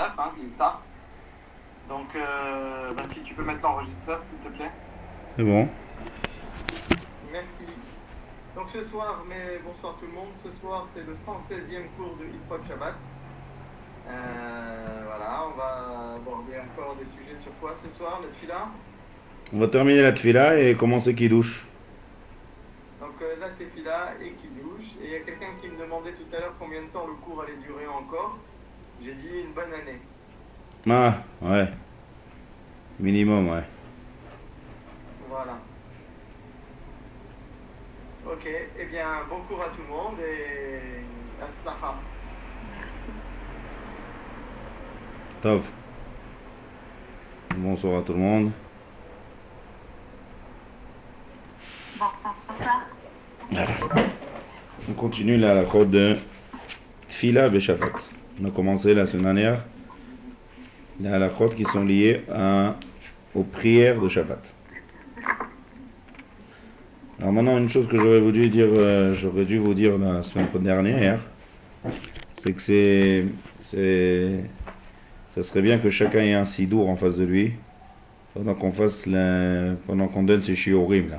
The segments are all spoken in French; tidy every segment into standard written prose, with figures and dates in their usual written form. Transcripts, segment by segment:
9, hein, Inta. Donc, si tu peux mettre l'enregistreur, s'il te plaît. C'est bon. Merci. Donc ce soir, mais bonsoir tout le monde, ce soir c'est le 116e cours de Hip-Hop Shabbat. Voilà, on va aborder encore des sujets sur quoi ce soir, le Tfila. On va terminer la tfila et commencer Kiddush. Donc la Tefila et Kiddush. Et il y a quelqu'un qui me demandait tout à l'heure combien de temps le cours allait durer encore. J'ai dit une bonne année. Ah, ouais. Minimum, ouais. Voilà. Ok, eh bien bon cours à tout le monde et Atzlacha. Top. Bonsoir à tout le monde. Voilà. On continue la code de Tfila Beshabbat. On a commencé la semaine dernière les halakhot qui sont liées aux prières de Shabbat. Alors maintenant, une chose que j'aurais dû vous dire la semaine dernière, c'est que ça serait bien que chacun ait un sidour en face de lui pendant qu'on donne ces shiurim là.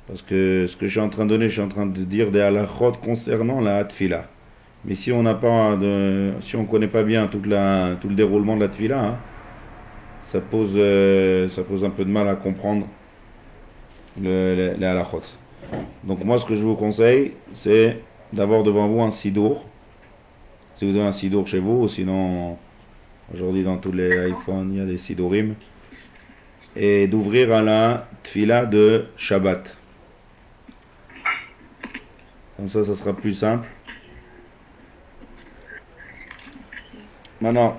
Parce que ce que je suis en train de donner, je suis en train de dire des halakhot concernant la tfila. Mais si on n'a pas si on connaît pas bien tout le déroulement de la tfila, hein, ça pose un peu de mal à comprendre les halakhot. Donc moi, ce que je vous conseille, c'est d'avoir devant vous un sidour. Si vous avez un sidour chez vous, ou sinon aujourd'hui dans tous les iPhones il y a des sidurim, et d'ouvrir à la tfila de Shabbat. Comme ça sera plus simple. Maintenant,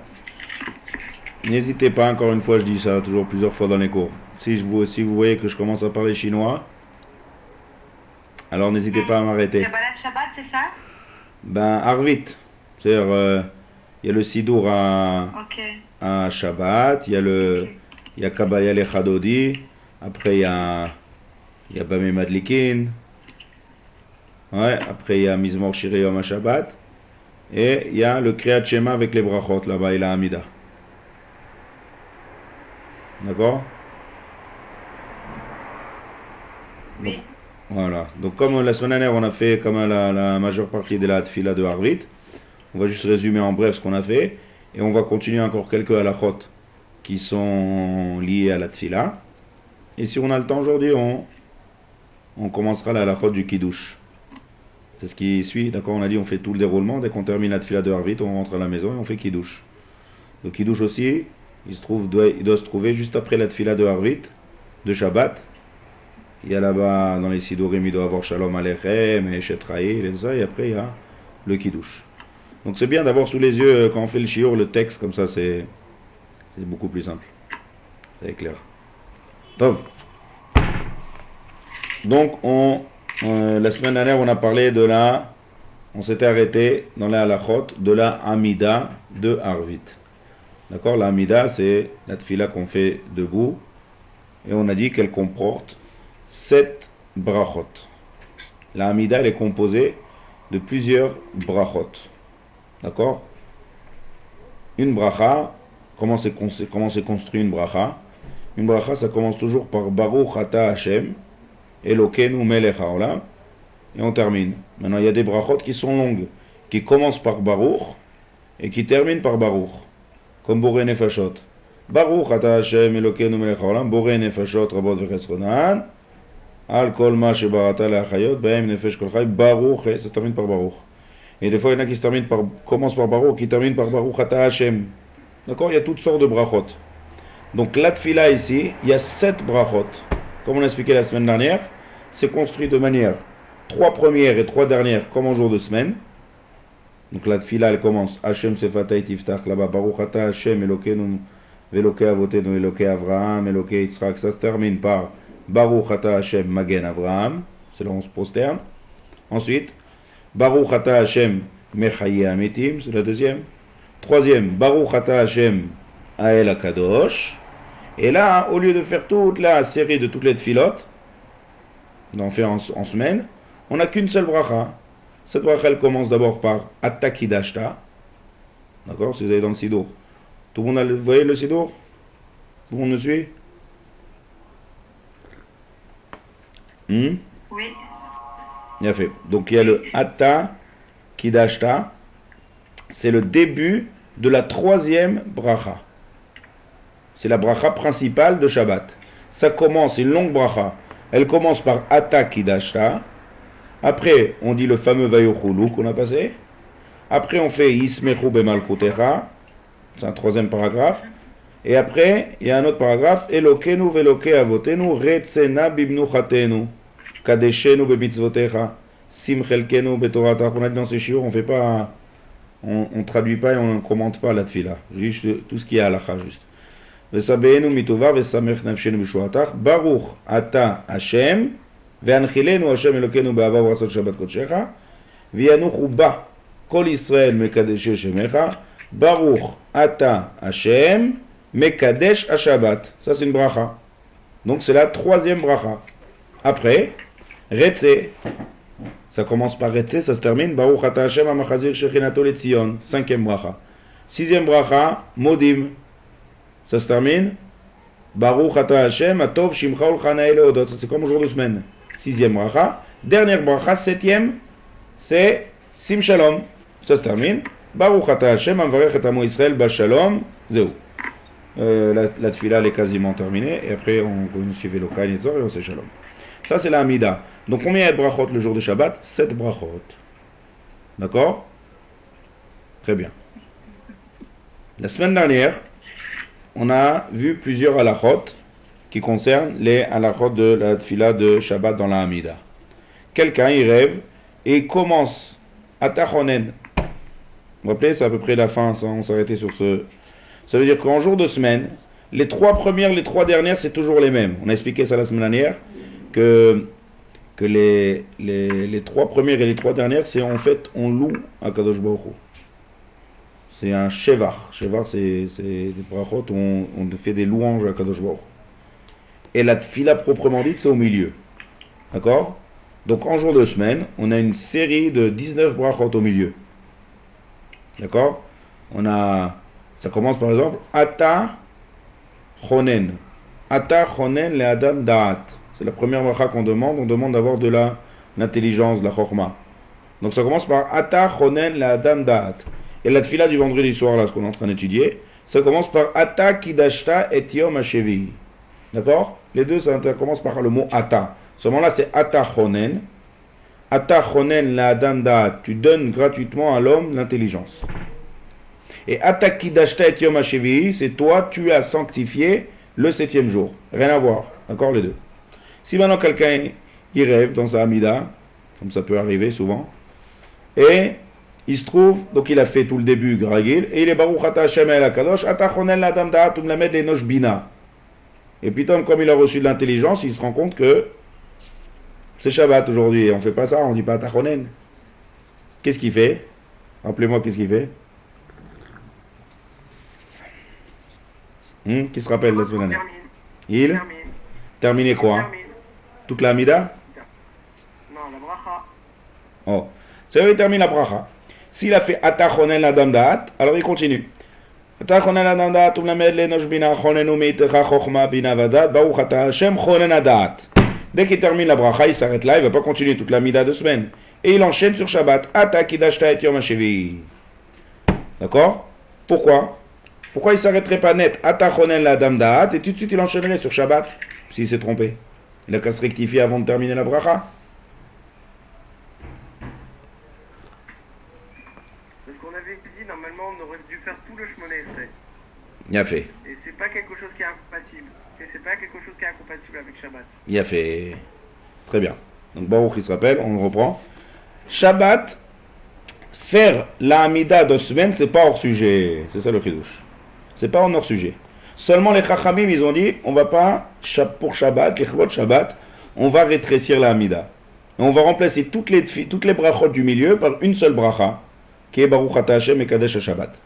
n'hésitez pas, encore une fois, je dis ça toujours plusieurs fois dans les cours. Si vous voyez que je commence à parler chinois, alors n'hésitez pas à m'arrêter. Kabbalat Shabbat, c'est ça? Ben, Arvit. C'est-à-dire, il y a le Sidour à Shabbat, il y a Kabbalah le Chadodi, après il y a Bamé Madlikin, ouais, après il y a Mizmor Shirei Yom HaShabbat, et il y a le Kriyat Shema avec les brachot, là-bas, et la Hamida. D'accord? Oui. Voilà. Donc comme la semaine dernière on a fait comme la majeure partie de la tfila de Harvit, on va juste résumer en bref ce qu'on a fait, et on va continuer encore quelques halachot qui sont liés à la tfila. Et si on a le temps aujourd'hui, on commencera la halachot du Kiddush. C'est ce qui suit, d'accord? On a dit on fait tout le déroulement, dès qu'on termine la tfila de Harvit, on rentre à la maison et on fait Kiddush. Le Kiddush aussi, il doit se trouver juste après la tfila de Harvit, de Shabbat. Il y a là-bas, dans les Sidurim, il doit avoir Shalom Aleichem, et Shetraïl, et tout ça, et après il y a le Kiddush. Donc c'est bien d'avoir sous les yeux, quand on fait le shiur, le texte, comme ça c'est beaucoup plus simple. C'est clair. Top. Donc la semaine dernière, on a parlé on s'était arrêté dans la halachot de la Amida de Harvit. D'accord? La Amida, c'est la tfila qu'on fait debout, et on a dit qu'elle comporte 7 brachot. La Hamida, elle est composée de plusieurs brachot. D'accord? Une bracha, comment c'est construit une bracha? Une bracha, ça commence toujours par Baruch Ata Hashem, Elokeinu Melech Haolam, et on termine. Maintenant, il y a des brachot qui sont longues, qui commencent par Baruch, et qui terminent par Baruch, comme Boré Nefashot. Baruch Ata Hashem, Elokeinu Melech Haolam, Boré Nefashot, Rabot Vechesronan, Al kol ma shebarata la chayot, baem nefesh kol chay, baruch, ça se termine par baruch. Et des fois, il y en a qui commencent par baruch, qui terminent par baruch ata Hashem. D'accord? Il y a toutes sortes de brachot. Donc, la tfila ici, il y a 7 brachot. Comme on a expliqué la semaine dernière, c'est construit de manière 3 premières et 3 dernières, comme en jour de semaine. Donc, la tfila, elle commence Hashem sefatay tiftach, là-bas, baruch ata Hashem, Elokeinu, Velokei avotenu, Elokei Avraham, Elokei Yitzhak, ça se termine par Baruch Ata Hashem Magen Avraham, c'est là où on se prosterne. Ensuite, Baruch Ata Hashem Mechaye Ametim, c'est la deuxième. Troisième, Baruch Ata Hashem Ael Akadosh. Et là, au lieu de faire toute la série de toutes les tfilotes, d'en faire en semaine, on n'a qu'une seule bracha. Cette bracha, elle commence d'abord par Attakidashta. D'accord? Si vous allez dans le Sidour. Tout le monde a vous voyez le Sidour? Tout le monde me suit? Oui. Bien fait. Donc il y a le Ata Kidashta. C'est le début de la troisième bracha. C'est la bracha principale de Shabbat. Ça commence, c'est une longue bracha. Elle commence par Ata Kidashta. Après, on dit le fameux Vayochulu qu'on a passé. Après, on fait Yismechu Bemalchutecha. C'est un troisième paragraphe. Et après, il y a un autre paragraphe. Elokenu veloke avotenu retzena bibnuchatenu. Kadeshenu bebitzvotecha. Simchelkenu betoratach. On a dit dans ces shiur, on fait pas, on traduit pas et on ne commente pas la tfila. Juste tout ce qui est halakha juste. Vesabeenu mitova vesamech nafshenu bishuatach. Baruch ata Hashem. Ve'anchilenu Hashem elokenu be'ava v'rasot shabbat kodshecha. V'yanuchu ba kol Israel mekadeshe shemecha. Baruch ata Hashem mekadesh ha-shabbat. Ça c'est une bracha. Donc c'est la troisième bracha. Après, Retze. Ça commence par Retze, ça se termine. Baruch ata Hashem ha-machazir shechinato le-Tzion. Cinquième bracha. Sixième bracha, Modim. Ça se termine. Baruch ata Hashem atov shimcha ulchana eleodot. Ça c'est comme au jour de semaine. Sixième bracha. Dernière bracha, septième, c'est Sim Shalom. Ça se termine. Baruch ata Hashem amvarech et amo Israël bashalom. Zéou. La tfila elle est quasiment terminée. Et après on suivait le Kain Yetzor et on sait Shalom. Ça c'est la Hamida. Donc combien il y a de brachot le jour de Shabbat? 7 brachot. D'accord? Très bien. La semaine dernière, on a vu plusieurs halachot qui concernent les halachot de la tfila de Shabbat dans la Hamida. Quelqu'un il rêve et il commence à tachonen. Vous vous rappelez, c'est à peu près la fin, ça, on s'arrêtait sur ce. Ça veut dire qu'en jour de semaine, les 3 premières, les 3 dernières, c'est toujours les mêmes. On a expliqué ça la semaine dernière, que les 3 premières et les 3 dernières, c'est en fait, on loue à Kadosh Baruch Hu. C'est un shevar. Shevar, c'est des brachot où on fait des louanges à Kadosh Baruch Hu. Et la tfila proprement dite, c'est au milieu. D'accord? Donc en jour de semaine, on a une série de 19 brachot au milieu. D'accord? Ça commence par exemple, Ata Chonen. Ata Chonen le Adam Da'at. C'est la première bracha qu'on demande. On demande d'avoir de l'intelligence, de la chokma. Donc ça commence par Ata Chonen le Adam Da'at. Et la tfila du vendredi soir, là, ce qu'on est en train d'étudier, ça commence par Ata Kidashta et Yom HaShevi. D'accord? Les deux, ça commence par le mot Ata. Seulement là, c'est Ata Chonen. Ata Chonen la Adam Da'at. Tu donnes gratuitement à l'homme l'intelligence. Et Ata Kidashta et Yom HaShevi, c'est toi, tu as sanctifié le 7e jour. Rien à voir. D'accord, les deux. Si maintenant quelqu'un il rêve dans sa Hamida, comme ça peut arriver souvent, et il se trouve, donc il a fait tout le début, Gragil, et il est Baruch Ata Hashem El HaKadosh, Ata Chonen la Adam Da'at, Umlamed le Nosh Bina. Et puis, comme il a reçu de l'intelligence, il se rend compte que c'est Shabbat aujourd'hui, et on ne fait pas ça, on ne dit pas Ata Chonen. Qu'est-ce qu'il fait? Rappelez-moi qu'est-ce qu'il fait. Qui se rappelle la semaine dernière? Il termine quoi? Toute la Hamida? Non, la bracha. Oh. C'est-à-dire il termine la bracha. S'il a fait Ata Chonen la Adam Da'at, alors il continue. Ata Chonen la Adam Da'at, Umlamed le Nosh Bina, Chonenu Meitecha Chochma Bina Vadat, Baruch Ata Hashem Chonen Da'at. Dès qu'il termine la bracha, il s'arrête là, il ne va pas continuer toute la Hamida de semaine. Et il enchaîne sur Shabbat. Ata Kidashta et Yom HaShevi. D'accord? Pourquoi il ne s'arrêterait pas net Ata Chonen la Adam Da'at et tout de suite il enchaînerait sur Shabbat s'il s'est trompé? Il a qu'à se rectifier avant de terminer la bracha. Parce qu'on avait dit, normalement, on aurait dû faire tout le Shmoneh Esrei. Bien fait. Et c'est pas quelque chose qui est incompatible. Et c'est pas quelque chose qui est incompatible avec Shabbat. Bien fait. Très bien. Donc Baruch il se rappelle, on le reprend. Shabbat, faire la Hamida de semaine, c'est pas hors sujet. C'est ça le chidouche. C'est pas en hors sujet. Seulement les Chachamim, ils ont dit, on va pas, pour Shabbat, les Chvot Shabbat, on va rétrécir la Hamida. Et on va remplacer toutes les brachot du milieu par une seule bracha, qui est Baruch Ata Hashem et Kadesh Shabbat.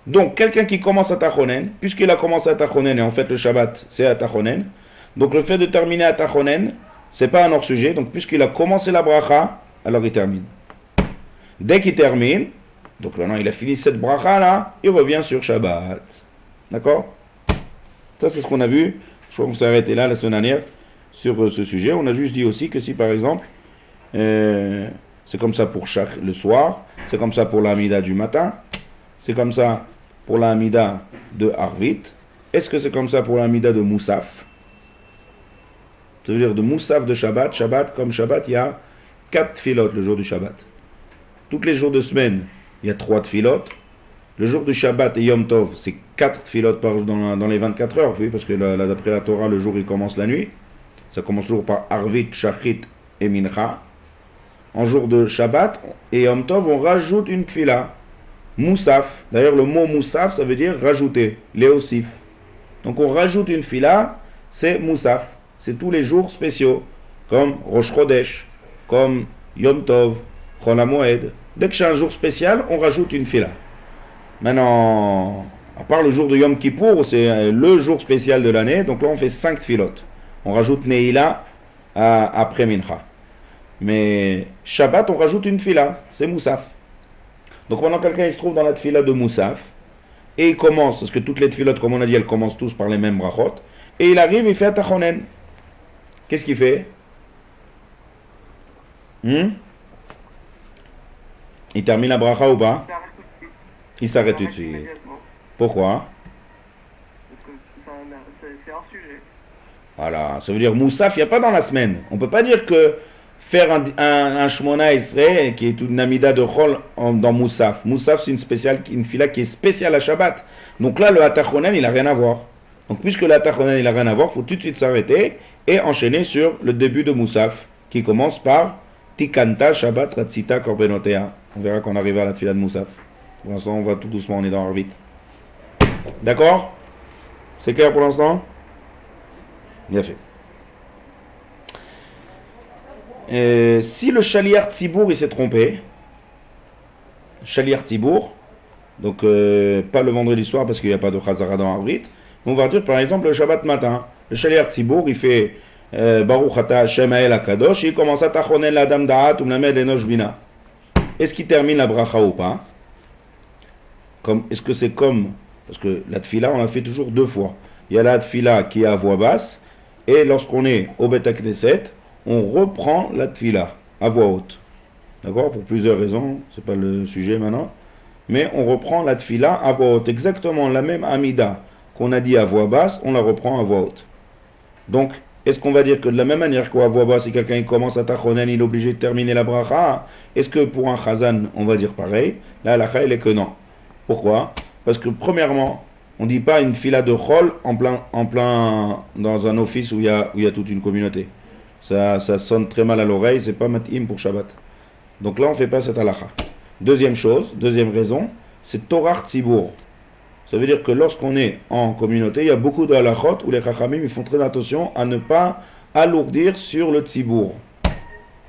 Donc, quelqu'un qui commence à Tachonen, puisqu'il a commencé à Tachonen, et en fait le Shabbat, c'est à Tachonen, donc le fait de terminer à Tachonen, c'est pas un hors sujet, donc puisqu'il a commencé la bracha, alors il termine. Dès qu'il termine, Donc maintenant, il a fini cette bracha là, il revient sur Shabbat. D'accord? Ça, c'est ce qu'on a vu. Je crois qu'on s'est arrêté là la semaine dernière sur ce sujet. On a juste dit aussi que si par exemple, c'est comme ça pour le soir, c'est comme ça pour l'Amida du matin, c'est comme ça pour l'Amida de Arvit. Est-ce que c'est comme ça pour l'Amida de Moussaf? Ça veut dire de Moussaf de Shabbat. Shabbat, comme Shabbat, il y a 4 tfilot le jour du Shabbat. Tous les jours de semaine, il y a 3 tfilot. Le jour du Shabbat et Yom Tov, c'est 4 tfilot dans les 24 heures, oui, parce que d'après la Torah, le jour il commence la nuit. Ça commence toujours par Arvit, Shachrit et Mincha. En jour de Shabbat et Yom Tov, on rajoute une tfila. Moussaf. D'ailleurs, le mot Moussaf, ça veut dire rajouter, léosif. Donc on rajoute une tfila, c'est Moussaf. C'est tous les jours spéciaux, comme Rosh Chodesh, comme Yom Tov, Chol HaMoed. Dès que c'est un jour spécial, on rajoute une tfila. Maintenant, à part le jour de Yom Kippour, c'est le jour spécial de l'année, donc là on fait 5 tfilot. On rajoute Neila après Mincha. Mais Shabbat, on rajoute une tfila, c'est Moussaf. Donc maintenant quelqu'un il se trouve dans la tfila de Moussaf, et il commence, parce que toutes les tfilot, comme on a dit, elles commencent tous par les mêmes brachot, et il arrive, il fait Atachonen. Qu'est-ce qu'il fait? Il termine la bracha ou pas? Il s'arrête tout de suite. Pourquoi? Parce que c'est hors sujet. Voilà, ça veut dire Moussaf, il n'y a pas dans la semaine. On ne peut pas dire que faire un Shmona Esrei, qui est une Amida de Chol dans Moussaf. Moussaf, c'est une fila qui est spéciale à Shabbat. Donc là, le Atachonen, il n'a rien à voir. Donc puisque le Atachonen, il n'a rien à voir, il faut tout de suite s'arrêter et enchaîner sur le début de Moussaf, qui commence par Tikanta Shabbat Ratzita Korbenotea. On verra qu'on arrive à la fila de Moussaf. Pour l'instant, on va tout doucement, on est dans Arvit. D'accord? C'est clair pour l'instant? Bien fait. Si le Shaliar Tzibour il s'est trompé, Shaliar Tzibour, donc pas le vendredi soir parce qu'il n'y a pas de Chazara dans Arvit, on va dire par exemple le Shabbat matin, le Shaliar Tzibour il fait Baruch Ata Hashem Ha'el HaKadosh, il commence à Tachonen l'Adam Da'at Umlamed Enosh Bina. Est-ce qu'il termine la bracha ou pas? Est-ce que c'est comme, parce que la tfila on la fait toujours 2 fois. Il y a la tfila qui est à voix basse, et lorsqu'on est au Bet HaKnesset, on reprend la tfila à voix haute. D'accord? Pour plusieurs raisons, c'est pas le sujet maintenant. Mais on reprend la tfila à voix haute. Exactement la même amida qu'on a dit à voix basse, on la reprend à voix haute. Donc, est-ce qu'on va dire que de la même manière qu'à voix basse, si quelqu'un commence à tachonen, il est obligé de terminer la bracha? Est-ce que pour un chazan, on va dire pareil? Là, la elle est que non. Pourquoi? Parce que premièrement, on ne dit pas une fila de chol en plein dans un office où il y a toute une communauté. Ça sonne très mal à l'oreille, c'est pas matim pour Shabbat. Donc là, on ne fait pas cette halakha. Deuxième raison, c'est Torah Tzibour. Ça veut dire que lorsqu'on est en communauté, il y a beaucoup de halachot où les chachamim ils font très attention à ne pas alourdir sur le Tzibour.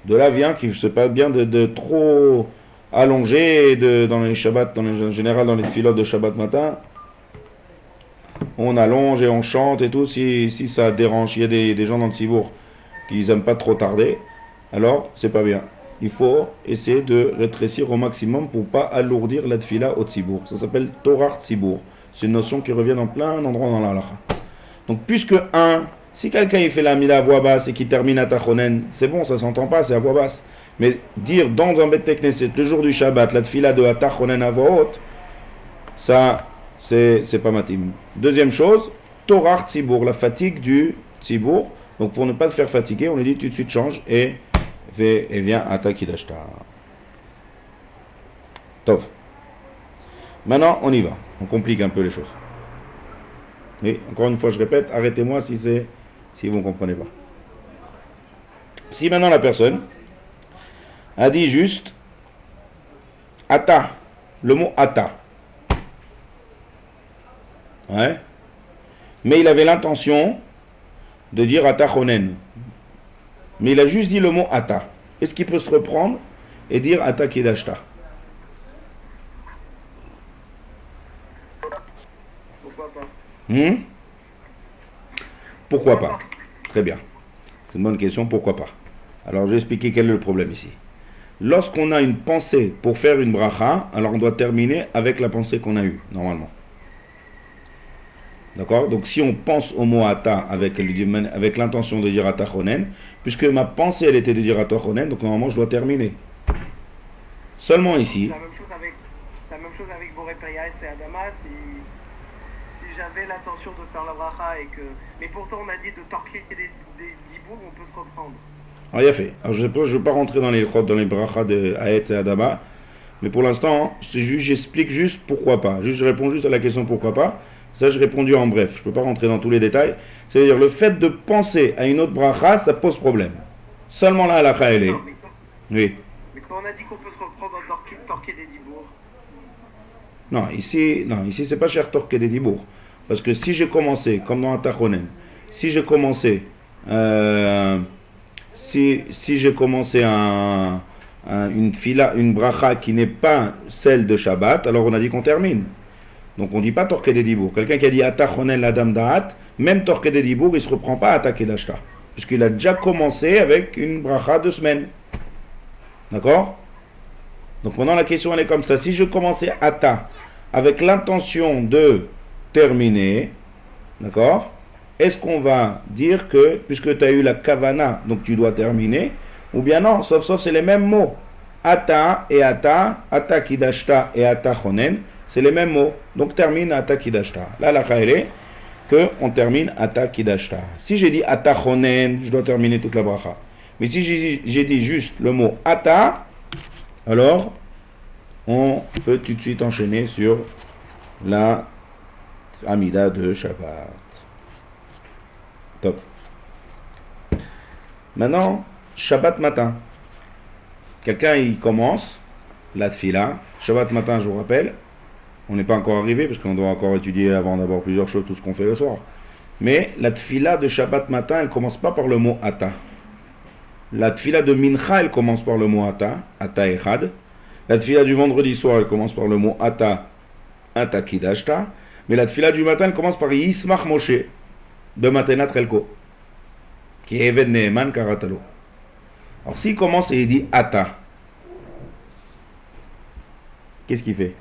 De là vient qu'il se passe bien de trop allonger dans les Shabbats, en général dans les filotes de Shabbat matin. On allonge et on chante et tout, si ça dérange, il y a des gens dans le Tzibour qui n'aiment pas trop tarder, alors c'est pas bien. Il faut essayer de rétrécir au maximum pour pas alourdir la tfila au Tzibour. Ça s'appelle Torah Tzibour. C'est une notion qui revient dans plein d'endroits dans la halakha. Donc puisque si quelqu'un il fait la mila à voix basse et qui termine à tachonen, c'est bon, ça s'entend pas, c'est à voix basse. Mais dire dans un Bet Knesset le jour du Shabbat, la tfila de tachonen à voix haute, ça c'est pas matim. Deuxième chose, Torah Tzibour, la fatigue du Tzibour. Donc pour ne pas te faire fatiguer, on lui dit tout de suite change et viens à ta Kidashta. Top. Maintenant on y va, on complique un peu les choses. Et encore une fois je répète, arrêtez-moi si vous ne comprenez pas. Si maintenant la personne a dit juste Ata, le mot Ata. Ouais. Mais il avait l'intention de dire Ata Chonen. Mais il a juste dit le mot Ata. Est-ce qu'il peut se reprendre et dire Ata Kedashta? Pourquoi pas? Pourquoi pas? Très bien. C'est une bonne question, pourquoi pas? Alors je vais expliquer quel est le problème ici. Lorsqu'on a une pensée pour faire une bracha, alors on doit terminer avec la pensée qu'on a eue, normalement. D'accord? Donc si on pense au mot ata avec l'intention de dire atachonen, puisque ma pensée elle était de dire atachonen, donc normalement je dois terminer. Seulement ici. La même chose avec Boré Payas et Adama, si j'avais l'intention de faire la bracha et que. Mais pourtant on a dit de torquer des dibours, on peut se reprendre. Ah, il a fait. Alors je ne vais pas rentrer dans les brachas de Haetz et Adama, mais pour l'instant, j'explique juste pourquoi pas. Je réponds juste à la question pourquoi pas. Ça, j'ai répondu en bref. Je ne peux pas rentrer dans tous les détails. C'est-à-dire, le fait de penser à une autre bracha, ça pose problème. Seulement la halakha, elle est. Oui. Mais quand on a dit qu'on peut se reprendre dans torquer des dibours. Non, ici c'est pas cher torquer des dibours. Parce que si j'ai commencé, comme dans Atachonen, si j'ai commencé une bracha qui n'est pas celle de Shabbat, alors on a dit qu'on termine. Donc on ne dit pas torquer des dibours. Quelqu'un qui a dit Atachonen la dame da'at, même torquer des dibours, il ne se reprend pas à attaquer d'ashta. Puisqu'il a déjà commencé avec une bracha de semaine. D'accord? Donc maintenant la question elle est comme ça. Si je commençais ata avec l'intention de terminer, d'accord? Est-ce qu'on va dire que, puisque tu as eu la kavana, donc tu dois terminer, ou bien non, sauf c'est les mêmes mots. Ata et ata kidashta et ata chonen, c'est les mêmes mots. Donc termine ata kidashta. Là, la khaïle est qu'on termine ata kidashta. Si j'ai dit ata chonen, je dois terminer toute la bracha. Mais si j'ai dit juste le mot ata, alors on peut tout de suite enchaîner sur la Amida de Shabbat. Top. Maintenant, Shabbat matin. Quelqu'un il commence la tfila. Shabbat matin, je vous rappelle, on n'est pas encore arrivé parce qu'on doit encore étudier avant d'avoir plusieurs choses, tout ce qu'on fait le soir. Mais la tfila de Shabbat matin, elle commence pas par le mot ata. La tfila de Mincha, elle commence par le mot ata, ata echad. La tfila du vendredi soir, elle commence par le mot ata, ata kidashta. Mais la tfila du matin, elle commence par Yismach Moshe, de Matenat Relko, qui est Eved Neeman Karatalo. Alors s'il commence et il dit ata, qu'est-ce qu'il fait?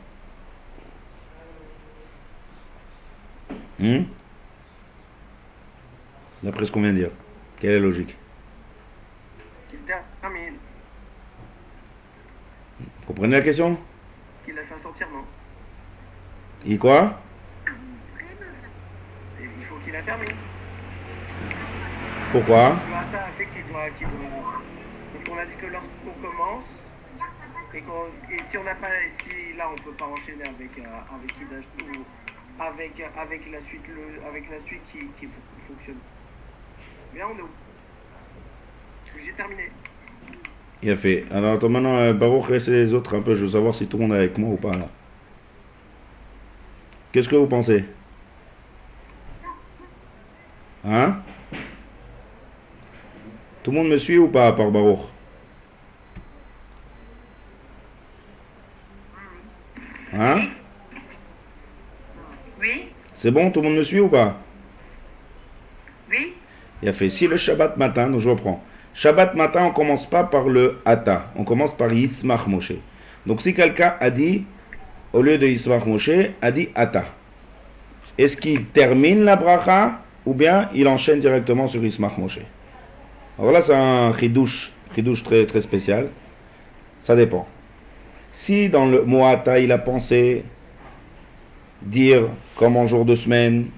D'après ce qu'on vient de dire, quelle est la logique? Vous comprenez la question? Qu'il a fait sortir, non? Il quoi? Il faut qu'il la termine. Pourquoi? Parce qu'on a dit que lorsqu'on commence, et si on n'a pas, si là on peut pas enchaîner avec Kiddush ou avec la suite qui fonctionne. Mais là on est où? J'ai terminé. Il a fait. Alors attends, maintenant Baruch laisse les autres un peu, je veux savoir si tout le monde est avec moi ou pas là. Qu'est-ce que vous pensez? Hein? Tout le monde me suit ou pas à part Baruch? Hein? Oui. C'est bon, tout le monde me suit ou pas? Oui. Il a fait. Si le Shabbat matin, donc je reprends. Shabbat matin, on commence pas par le Ata, on commence par Yitzmach Moshe. Donc si quelqu'un a dit, au lieu de Yitzmach Moshe, a dit Ata, est-ce qu'il termine la bracha ou bien il enchaîne directement sur Yitzmach Moshe? Alors là, c'est un chidouche très, très spécial. Ça dépend. Si dans le mot Ata, il a pensé dire comme en jour de semaine,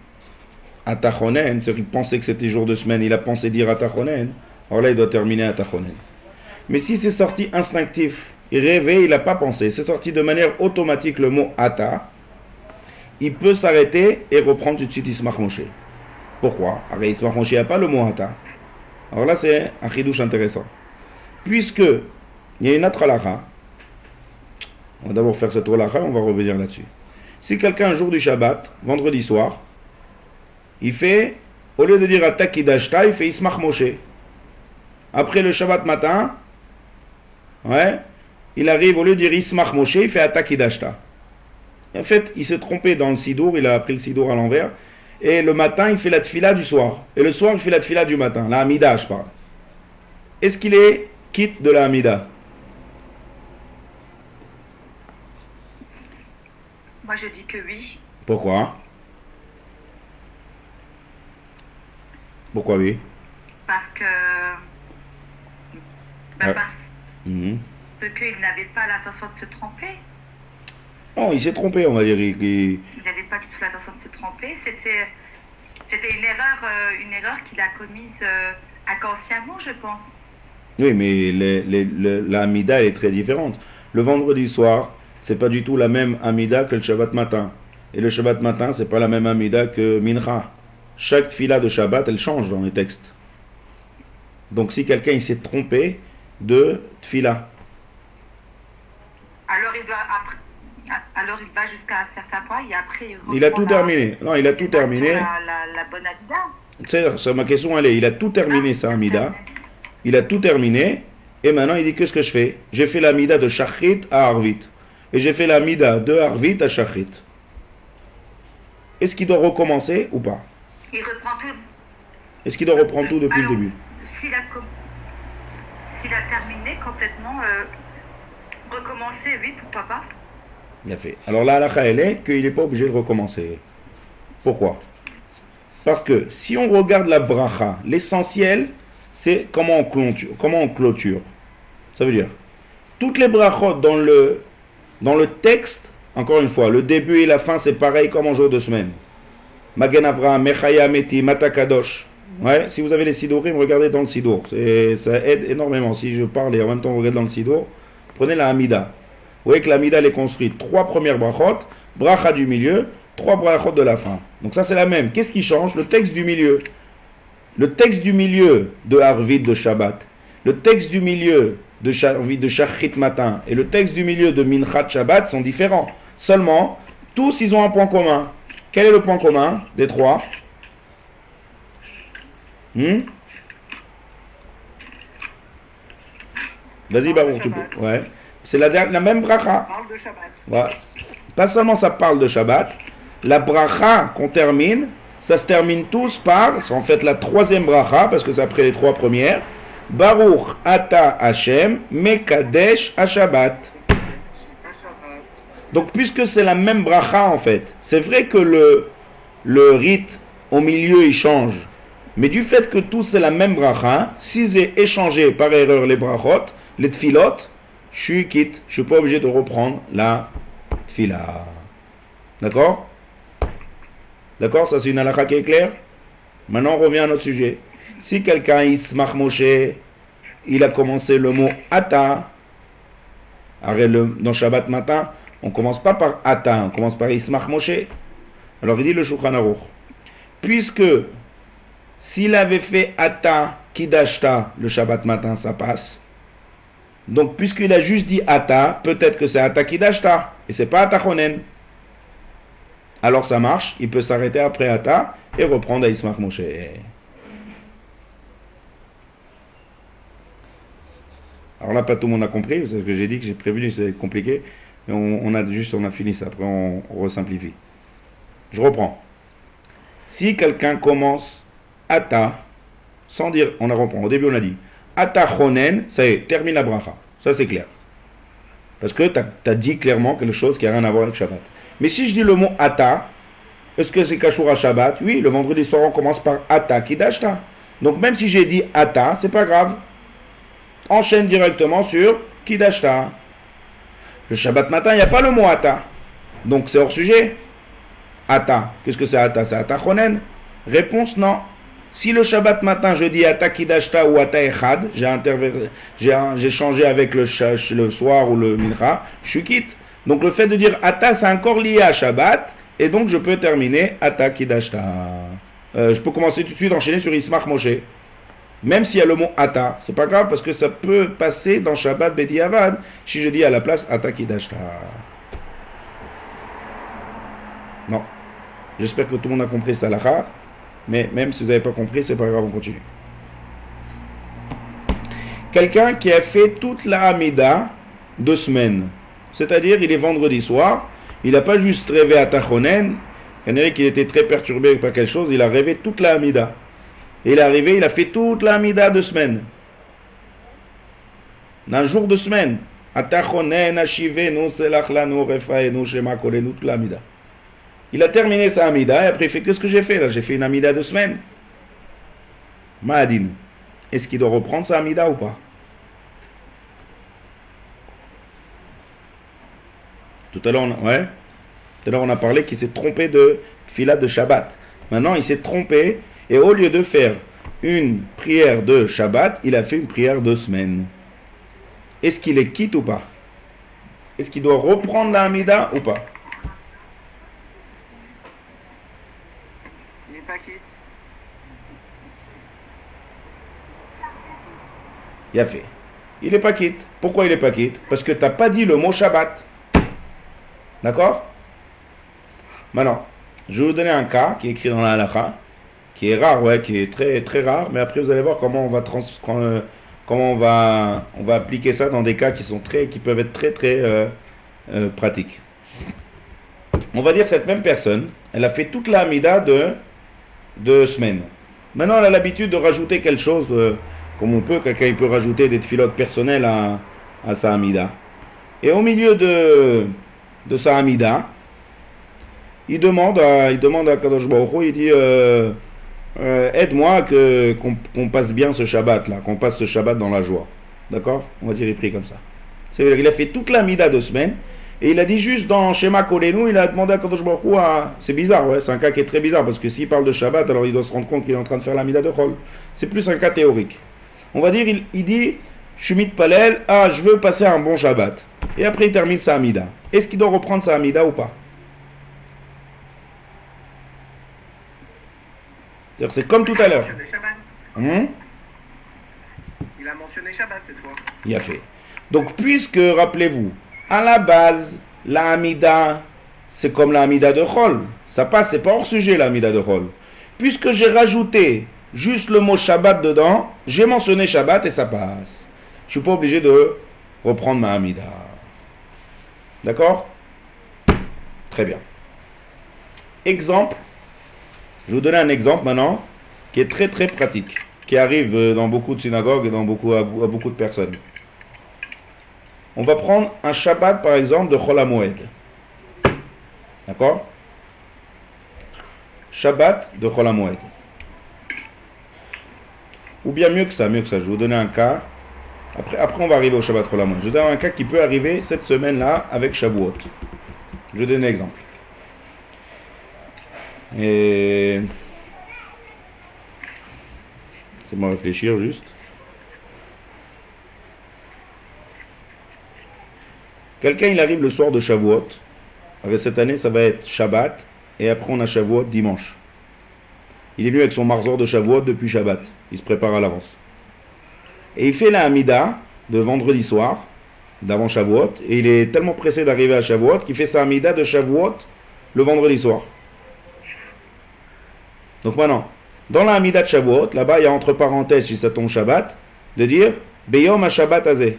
Atachonen, c'est-à-dire qu'il pensait que c'était jour de semaine, il a pensé dire Atachonen, alors là, il doit terminer Atachonen. Mais si c'est sorti instinctif, il rêvait, il n'a pas pensé, c'est sorti de manière automatique le mot Ata, il peut s'arrêter et reprendre tout de suite Yismach Moshe. Pourquoi? Alors Yismach Moshe n'a pas le mot Ata. Alors là, c'est un chidouche intéressant. Puisque il y a une autre halakha, on va d'abord faire cette halakha, on va revenir là-dessus. Si quelqu'un, un jour du Shabbat, vendredi soir, il fait, au lieu de dire Ata Kidashta, il fait Yismach Moshe. Après le Shabbat matin, ouais, il arrive, au lieu de dire Yismach Moshe, il fait Ata Kidashta. En fait, il s'est trompé dans le Sidour, il a appris le Sidour à l'envers. Et le matin, il fait la tfila du soir. Et le soir, il fait la tfila du matin. La Hamida, je parle. Est-ce qu'il est quitte de la Hamida? Moi, je dis que oui. Pourquoi? Pourquoi oui? Parce que. Ah. Parce Mhm. qu'il n'avait pas l'intention de se tromper. Non, il s'est trompé, on va dire. Il n'avait pas du tout l'intention de se tromper. C'était une erreur qu'il a commise inconsciemment, je pense. Oui, mais la Amida, elle est très différente. Le vendredi soir, c'est pas du tout la même Amida que le Shabbat matin. Et le Shabbat matin, c'est pas la même Amida que Mincha. Chaque fila de Shabbat, elle change dans les textes. Donc si quelqu'un il s'est trompé de tfila, Alors il va jusqu'à un certain point et après il a tout terminé. Non, il a tout terminé. La bonne Amida. Tu sais, ma question elle est, il a tout terminé sa Amida. Il a tout terminé. Et maintenant il dit qu'est-ce que je fais? J'ai fait l'Amida de Shachrit à Arvit. Et j'ai fait l'Amida de Arvit à Shachrit. Est-ce qu'il doit recommencer ou pas? Il reprend tout. Est-ce qu'il doit reprendre tout depuis le début? S'il a terminé complètement, recommencer, oui, pourquoi pas? Il a fait. Alors la halakha elle est qu'il n'est pas obligé de recommencer. Pourquoi? Parce que si on regarde la bracha, l'essentiel c'est comment on clôture. Ça veut dire, toutes les brachot dans le texte, encore une fois, le début et la fin c'est pareil comme en jour de semaine. Magen Avraham, Mechaya Meti, Matakadosh. Ouais, si vous avez les Sidorim, regardez dans le Sidour. Ça aide énormément. Si je parle et en même temps vous regardez dans le Sidour, prenez la Hamida. Vous voyez que la Hamida elle est construite 3 premières brachot, bracha du milieu, 3 brachot de la fin. Donc ça c'est la même. Qu'est-ce qui change? Le texte du milieu. Le texte du milieu de Arvit de Shabbat, le texte du milieu de Shachrit matin et le texte du milieu de Minchat Shabbat sont différents. Seulement, tous ils ont un point commun. Quel est le point commun des 3? Vas-y, Baruch, tu peux. Ouais. C'est la même bracha. Parle de Shabbat. Voilà. Pas seulement ça parle de Shabbat, la bracha qu'on termine, ça se termine tous par, c'est en fait la 3e bracha, parce que c'est après les 3 premières. Baruch Ata Hashem Mekadesh HaShabbat. Donc puisque c'est la même bracha en fait, c'est vrai que le rite au milieu il change. Mais du fait que tout c'est la même bracha, si j'ai échangé par erreur les brachot, les tfilot, je suis quitte, je suis pas obligé de reprendre la tfila. D'accord? D'accord, ça c'est une halakha qui est claire. Maintenant on revient à notre sujet. Si quelqu'un Ismach Moshe, il a commencé le mot Ata, dans Shabbat matin, on commence pas par Ata, on commence par Ismach Moshe. Alors il dit le Shulchan Aruch, puisque s'il avait fait Ata Kidashta le Shabbat matin, ça passe. Donc puisqu'il a juste dit Ata, peut-être que c'est Ata Kidashta, et c'est pas Ata Chonen. Alors ça marche, il peut s'arrêter après Ata et reprendre à Ismach Moshe. Alors là, pas tout le monde a compris, c'est ce que j'ai dit, que j'ai prévenu, c'est compliqué. Mais on a fini ça, après on resimplifie. Je reprends. Si quelqu'un commence Ata, sans dire, on reprend, au début on a dit Ata Chonen, ça y est, termine la bracha. Ça c'est clair. Parce que tu as dit clairement quelque chose qui n'a rien à voir avec Shabbat. Mais si je dis le mot Ata, est-ce que c'est Kashour à Shabbat? Oui, le vendredi soir on commence par Ata Kidashta. Donc même si j'ai dit Ata, c'est pas grave. Enchaîne directement sur Kidashta. Le Shabbat matin, il n'y a pas le mot Ata. Donc c'est hors sujet. Ata. Qu'est-ce que c'est Ata? C'est Ata Chonen. Réponse non. Si le Shabbat matin je dis Ata Kidashta ou Ata Echad, j'ai changé avec le soir ou le Mincha, je suis quitte. Donc le fait de dire Ata, c'est encore lié à Shabbat, et donc je peux terminer Ata Kidashta. Je peux commencer tout de suite, enchaîner sur Ismach Moshe. Même s'il y a le mot Ata, c'est pas grave parce que ça peut passer dans Shabbat Bediavad si je dis à la place Ata Kidashta. Non. J'espère que tout le monde a compris cette halakha, mais même si vous n'avez pas compris, c'est pas grave, on continue. Quelqu'un qui a fait toute la Hamida 2 semaines, c'est-à-dire il est vendredi soir, il n'a pas juste rêvé Ata Chonen, il y en a qui était très perturbé par quelque chose, il a rêvé toute la Hamida. Et il est arrivé, il a fait toute la Hamida 2 semaines. D'un jour de semaine. Il a terminé sa Amida et après il fait qu'est-ce que j'ai fait là? J'ai fait une Amida de semaine. Ma'adin. Est-ce qu'il doit reprendre sa Amida ou pas? Tout à l'heure on a parlé qu'il s'est trompé de Tfilat de Shabbat. Maintenant il s'est trompé et au lieu de faire une prière de Shabbat, il a fait une prière de semaine. Est-ce qu'il est quitte ou pas? Est-ce qu'il doit reprendre la Amida ou pas? Il n'est pas quitte. Il a fait. Il n'est pas quitte. Pourquoi il n'est pas quitte? Parce que tu n'as pas dit le mot Shabbat. D'accord? Maintenant, je vais vous donner un cas qui est écrit dans la halakha, qui est rare, qui est très, très rare, mais après vous allez voir comment on va appliquer ça dans des cas qui peuvent être très, très pratiques. On va dire cette même personne, elle a fait toute la Hamida de semaine. Maintenant, elle a l'habitude de rajouter quelque chose, comme on peut, quelqu'un il peut rajouter des tfilotes personnelles à sa Hamida. Et au milieu de sa Hamida, il demande à Kadosh Baruch Hu, il dit aide-moi qu'on passe bien ce Shabbat là, qu'on passe ce Shabbat dans la joie. D'accord? On va dire il prie comme ça. C'est-à-dire qu'il a fait toute la Mida de semaine et il a dit juste dans Shema Kolenu, il a demandé à Kadosh Baruch Hu c'est bizarre, c'est un cas qui est très bizarre parce que s'il parle de Shabbat, alors il doit se rendre compte qu'il est en train de faire la Mida de Chol. C'est plus un cas théorique. On va dire il dit je suis mitpalel, je veux passer un bon Shabbat. Et après il termine sa Hamida. Est-ce qu'il doit reprendre sa Hamida ou pas? C'est comme tout à l'heure. Il a mentionné Shabbat cette fois. Il a fait. Donc puisque, rappelez-vous, à la base, la Hamida, c'est comme la Hamida de Chol. Ça passe, c'est pas hors sujet la Hamida de Chol. Puisque j'ai rajouté juste le mot Shabbat dedans, j'ai mentionné Shabbat et ça passe. Je suis pas obligé de reprendre ma Hamida. D'accord? Très bien. Exemple. Je vais vous donner un exemple maintenant qui est très très pratique, qui arrive dans beaucoup de synagogues et à beaucoup de personnes. On va prendre un Shabbat par exemple de Chol HaMoed. D'accord? Shabbat de Chol HaMoed. Ou bien mieux que ça, je vais vous donner un cas. Après on va arriver au Shabbat Chol HaMoed. Je vais vous donner un cas qui peut arriver cette semaine-là avec Shavuot. Je vais donner un exemple. Et c'est moi réfléchir juste. Quelqu'un il arrive le soir de Shavuot. Avec cette année ça va être Shabbat et après on a Shavuot dimanche. Il est venu avec son marzor de Shavuot depuis Shabbat. Il se prépare à l'avance. Et il fait la Hamida de vendredi soir d'avant Shavuot et il est tellement pressé d'arriver à Shavuot qu'il fait sa Hamida de Shavuot le vendredi soir. Donc maintenant, dans la Hamida de Shavuot, là-bas il y a entre parenthèses, si ça tombe Shabbat, de dire Beyom ha-Shabbat azeh.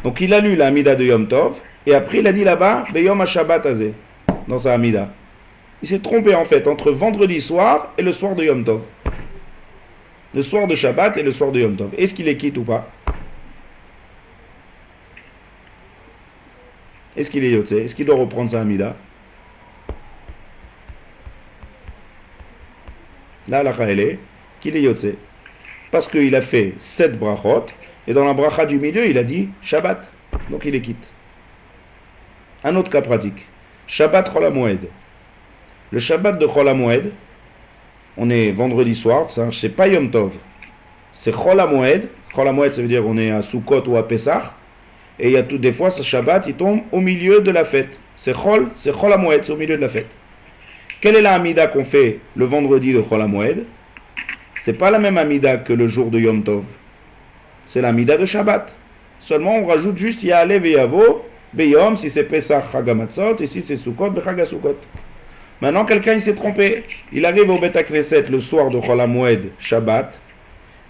Donc il a lu la Hamida de Yom Tov, et après il a dit là-bas Beyom ha-Shabbat azeh, dans sa Hamida. Il s'est trompé en fait entre vendredi soir et le soir de Yom Tov. Le soir de Shabbat et le soir de Yom Tov. Est-ce qu'il est quitte ou pas? Est-ce qu'il est yotze? Est-ce qu'il doit reprendre sa Hamida? Là, la elle est qu'il est yotze. Parce qu'il a fait 7 brachot, et dans la bracha du milieu, il a dit Shabbat. Donc il est quitte. Un autre cas pratique. Shabbat Chol HaMoed. Le Shabbat de Chol HaMoed, on est vendredi soir, c'est pas Yom Tov. C'est Chol HaMoed. Chol HaMoed, ça veut dire on est à Sukkot ou à Pessah. Et il y a des fois, ce Shabbat, il tombe au milieu de la fête. C'est Chol HaMoed, c'est au milieu de la fête. Quelle est la Hamida qu'on fait le vendredi de Chol HaMoed? C'est pas la même Hamida que le jour de Yom Tov. C'est la Hamida de Shabbat. Seulement on rajoute juste Ya'ale ve'yavo Beyom si c'est Pesach Chag HaMatzot et si c'est Sukkot Bechag HaSukkot. Maintenant quelqu'un il s'est trompé. Il arrive au Bet HaKnesset le soir de Chol HaMoed Shabbat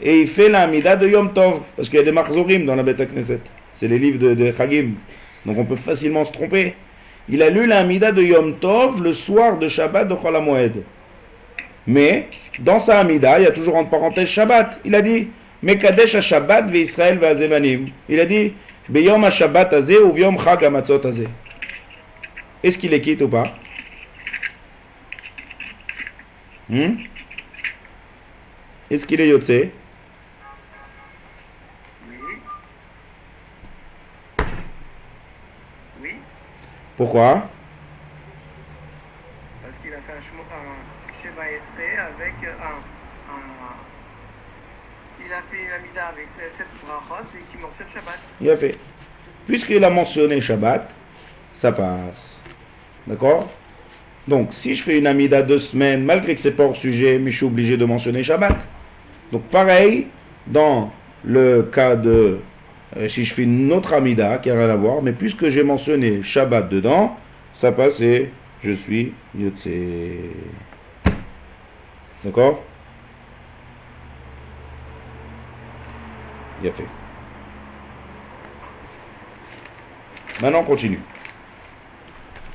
et il fait la Hamida de Yom Tov parce qu'il y a des Marzorim dans la Bet HaKnesset. C'est les livres de Chagim. Donc on peut facilement se tromper. Il a lu la Hamida de Yom Tov le soir de Shabbat de Chol HaMoed. Mais, dans sa Hamida, il y a toujours entre parenthèses Shabbat. Il a dit, Mekadesh ha-Shabbat ve-Israël ve-Azemanim. Il a dit, Beyom ha-Shabbat hazeh ou beyom Chag ha-Matzot hazeh. Est-ce qu'il est quitte ou pas? Est-ce qu'il est Yotze? Oui. Oui. Pourquoi? Parce qu'il a fait un Shema Esrei avec il a fait une Amida avec 7 brachot et qui mentionne Shabbat. Il a fait. Puisqu'il a mentionné Shabbat, ça passe. D'accord? Donc, si je fais une Amida 2 semaines, malgré que c'est pas hors sujet, mais je suis obligé de mentionner Shabbat. Donc, pareil, dans le cas de... si je fais une autre Amida qui n'a rien à voir, mais puisque j'ai mentionné Shabbat dedans, ça passe et je suis Yotze. D'accord? Il a fait. Maintenant, on continue.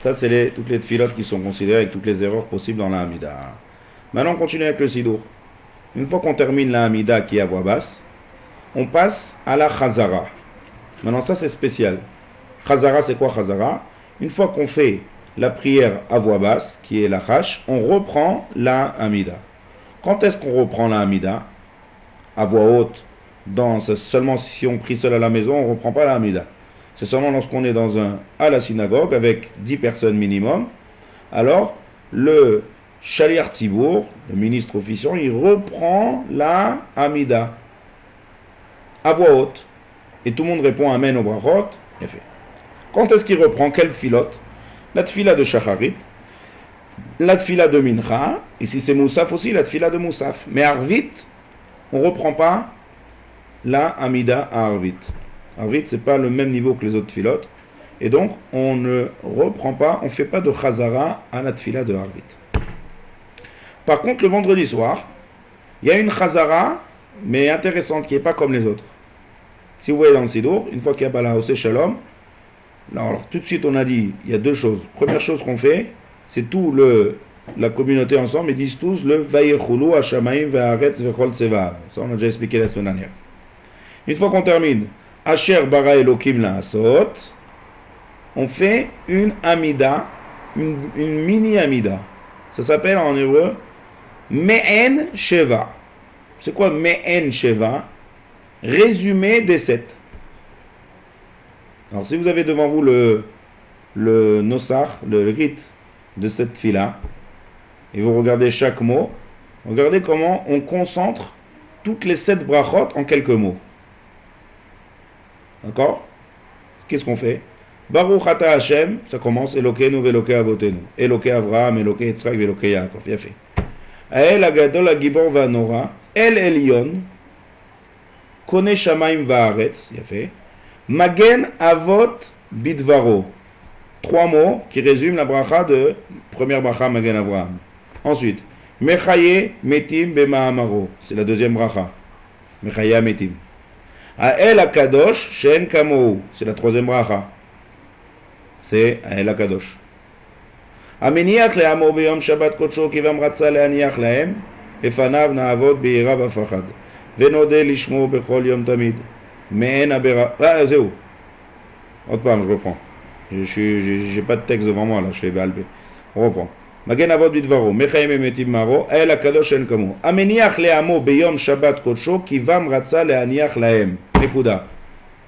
Ça, c'est toutes les tfilotes qui sont considérées avec toutes les erreurs possibles dans la Hamida. Maintenant, on continue avec le Sidour. Une fois qu'on termine la Hamida qui est à voix basse, on passe à la Chazara. Maintenant, ça, c'est spécial. Chazara, c'est quoi Chazara? Une fois qu'on fait la prière à voix basse, qui est la Chash, on reprend la Hamida. Quand est-ce qu'on reprend la Hamida? À voix haute. Seulement si on prie seul à la maison, on ne reprend pas la Hamida. C'est seulement lorsqu'on est à la synagogue avec 10 personnes minimum. Alors, le Shaliach Tzibour, le ministre officiant, il reprend la Hamida à voix haute. Et tout le monde répond Amen au brachot. Il fait. Quand est-ce qu'il reprend? Quelle filote? La tfila de Shacharit, la tfila de Mincha, et si c'est Moussaf aussi, la tfila de Moussaf. Mais Arvit, on ne reprend pas la Hamida à Arvit. Arvit, c'est pas le même niveau que les autres filotes. Et donc, on ne reprend pas, on ne fait pas de Chazara à la tfila de Arvit. Par contre, le vendredi soir, il y a une Chazara, mais intéressante, qui n'est pas comme les autres. Si vous voyez dans le Sidour, une fois qu'il y a Bala Osé Shalom, alors tout de suite on a dit, il y a deux choses. Première chose qu'on fait, c'est tout la communauté ensemble, ils disent tous le Vayechulu Hashamaim Ve'aretz Vechol Tseva. Ça on a déjà expliqué la semaine dernière. Une fois qu'on termine, Asher Bara Elokim La'asot, on fait une Amida, une mini Amida. Ça s'appelle en hébreu Me'en Sheva. C'est quoi Me'en Sheva? Résumé des 7. Alors si vous avez devant vous le nosar, le rite de cette fila, et vous regardez chaque mot, regardez comment on concentre toutes les 7 brachot en quelques mots. D'accord? Qu'est-ce qu'on fait? Baruch ata Hashem, ça commence Elokeinu ve'Elokei avotenu, Elokei Avraham, Elokei Yitzchak ve'Elokei Yaakov. Bien fait. Ha'el hagadol hagibor va'anora, El Elyon, Kone Shamaim va'aretz, il a fait. Magen Avot Bidvaro. 3 mots qui résument la bracha de première bracha Magen Avraham. Ensuite, Mechaye Metim Bema'amaro. C'est la deuxième bracha. Mechaye Metim. Ha'el HaKadosh She'en Kamou. C'est la troisième bracha. C'est Ha'el HaKadosh. Ameniach le'amo beyom Shabbat Kodsho kivam ratza le'aniach lahem. Efanav na'avot be'ira v'fachad. Venode lishmo bechol yom tamid. Mais là, c'est où? Autre part, je reprends. J'ai pas de texte devant moi là, je fais balbé. On reprend. Magen avot bidvaro, mechaim emetim maro, el akadosh en kamo. Ameniach le'amo beyom Shabbat kodsho, ki vam ratza le'aniach lahem. Nekuda.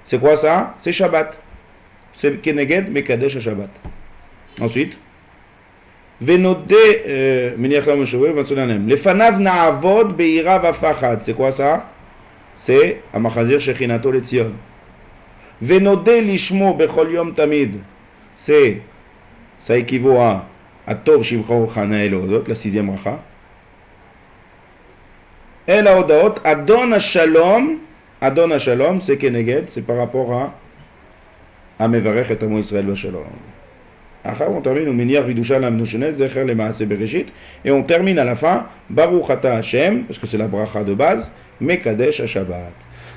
C'est quoi ça? C'est Shabbat. C'est keneged mekadesh Shabbat. Ensuite. Venode meniach lahem shoué, vatsunanem. Lefanav na'avod be'ira v'fachad. C'est quoi ça? C'est Amachazir Shechinato Letzion. Venode lishmo bechol yom tamid. C'est, ça équivaut à Tov Shimcho Chana Elodot, la 6e bracha. El Haodaot, Adon HaShalom. Adon HaShalom, c'est Keneged, c'est par rapport à Mevarech et Amo Israël Vashalom. Après, on termine au Meniach Vidusha Lamnushenes, Zecher le Maaseh Bereshit. Et on termine à la fin, Baruch Ata Hashem, parce que c'est la bracha de base. Mekadesh à Shabbat.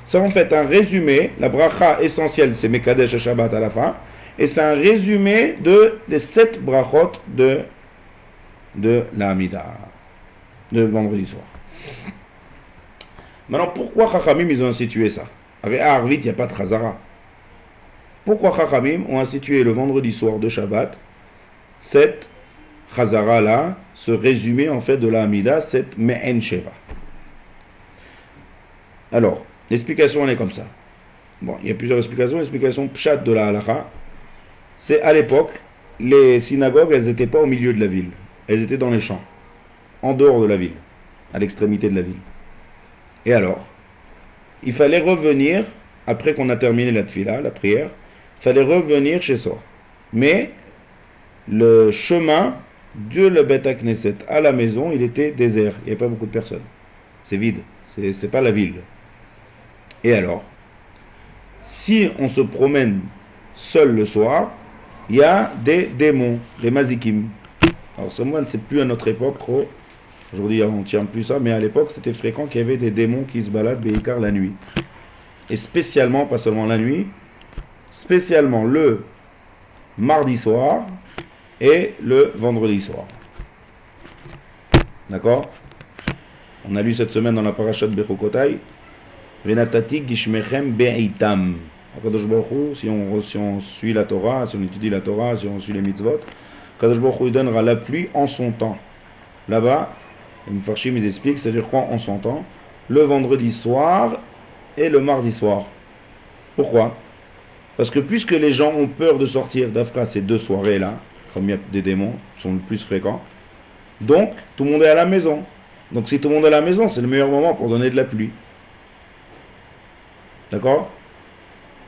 Ça en fait un résumé, la bracha essentielle c'est Mekadesh à Shabbat à la fin, et c'est un résumé des 7 brachot de la Hamida, de vendredi soir. Maintenant, pourquoi Chachamim ils ont institué ça? Avec Arvit, il n'y a pas de Chazara. Pourquoi Chachamim ont institué le vendredi soir de Shabbat cette Chazara là, ce résumé en fait de la Hamida, cette Me'en Sheva. Alors, l'explication elle est comme ça. Bon, il y a plusieurs explications. L'explication Pshat de la Halacha, c'est à l'époque, les synagogues, elles n'étaient pas au milieu de la ville. Elles étaient dans les champs, en dehors de la ville, à l'extrémité de la ville. Et alors, il fallait revenir, après qu'on a terminé la tfila, la prière, il fallait revenir chez soi. Mais, le chemin de la Beth Knesset à la maison, il était désert. Il n'y avait pas beaucoup de personnes. C'est vide. C'est pas la ville. Et alors, si on se promène seul le soir, il y a des démons, des mazikim. Alors, c'est plus à notre époque trop. Aujourd'hui, on ne tient plus ça, mais à l'époque, c'était fréquent qu'il y avait des démons qui se baladent, béikar la nuit. Et spécialement, pas seulement la nuit, spécialement le mardi soir et le vendredi soir. D'accord? On a lu cette semaine dans la parashat Bechokotai, Venatati Gishmechem Be'itam. Kadosh Baruch Hu, si on suit la Torah, si on étudie la Torah, si on suit les mitzvot, Kadosh Baruch Hu il donnera la pluie en son temps. Là-bas, les Mefarshim ils expliquent, c'est-à-dire quoi en son temps? Le vendredi soir et le mardi soir. Pourquoi? Parce que puisque les gens ont peur de sortir d'Afka ces deux soirées-là, comme il y a des démons qui sont le plus fréquents, donc tout le monde est à la maison. Donc si tout le monde est à la maison, c'est le meilleur moment pour donner de la pluie. D'accord?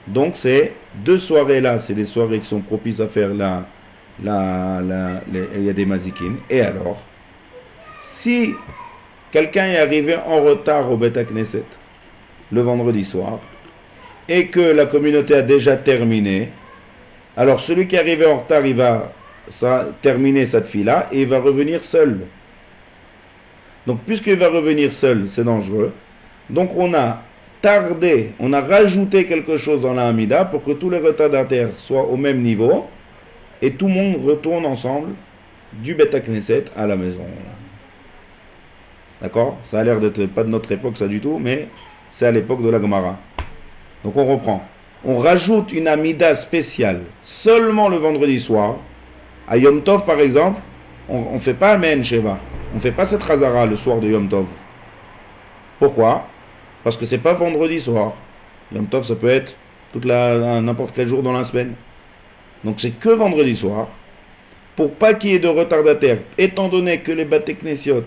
Donc ces deux soirées-là, c'est des soirées qui sont propices à faire il y a des mazikim. Et alors, si quelqu'un est arrivé en retard au Beth Knesset le vendredi soir, et que la communauté a déjà terminé, alors celui qui est arrivé en retard, il va terminer cette fille-là, et il va revenir seul. Donc puisqu'il va revenir seul, c'est dangereux. Donc on a tardé, on a rajouté quelque chose dans la Hamida pour que tous les retardataires soient au même niveau, et tout le monde retourne ensemble du Beth Knesset à la maison. D'accord? Ça a l'air d'être pas de notre époque ça du tout, mais c'est à l'époque de la Gemara. Donc on reprend. On rajoute une Hamida spéciale seulement le vendredi soir. À Yom Tov par exemple, on ne fait pas Me'en Sheva. On ne fait pas cette Chazara le soir de Yom Tov. Pourquoi? Parce que c'est pas vendredi soir. Yom Tov ça peut être n'importe quel jour dans la semaine. Donc c'est que vendredi soir. Pour pas qu'il y ait de retardataires, étant donné que les Beth Knessiot,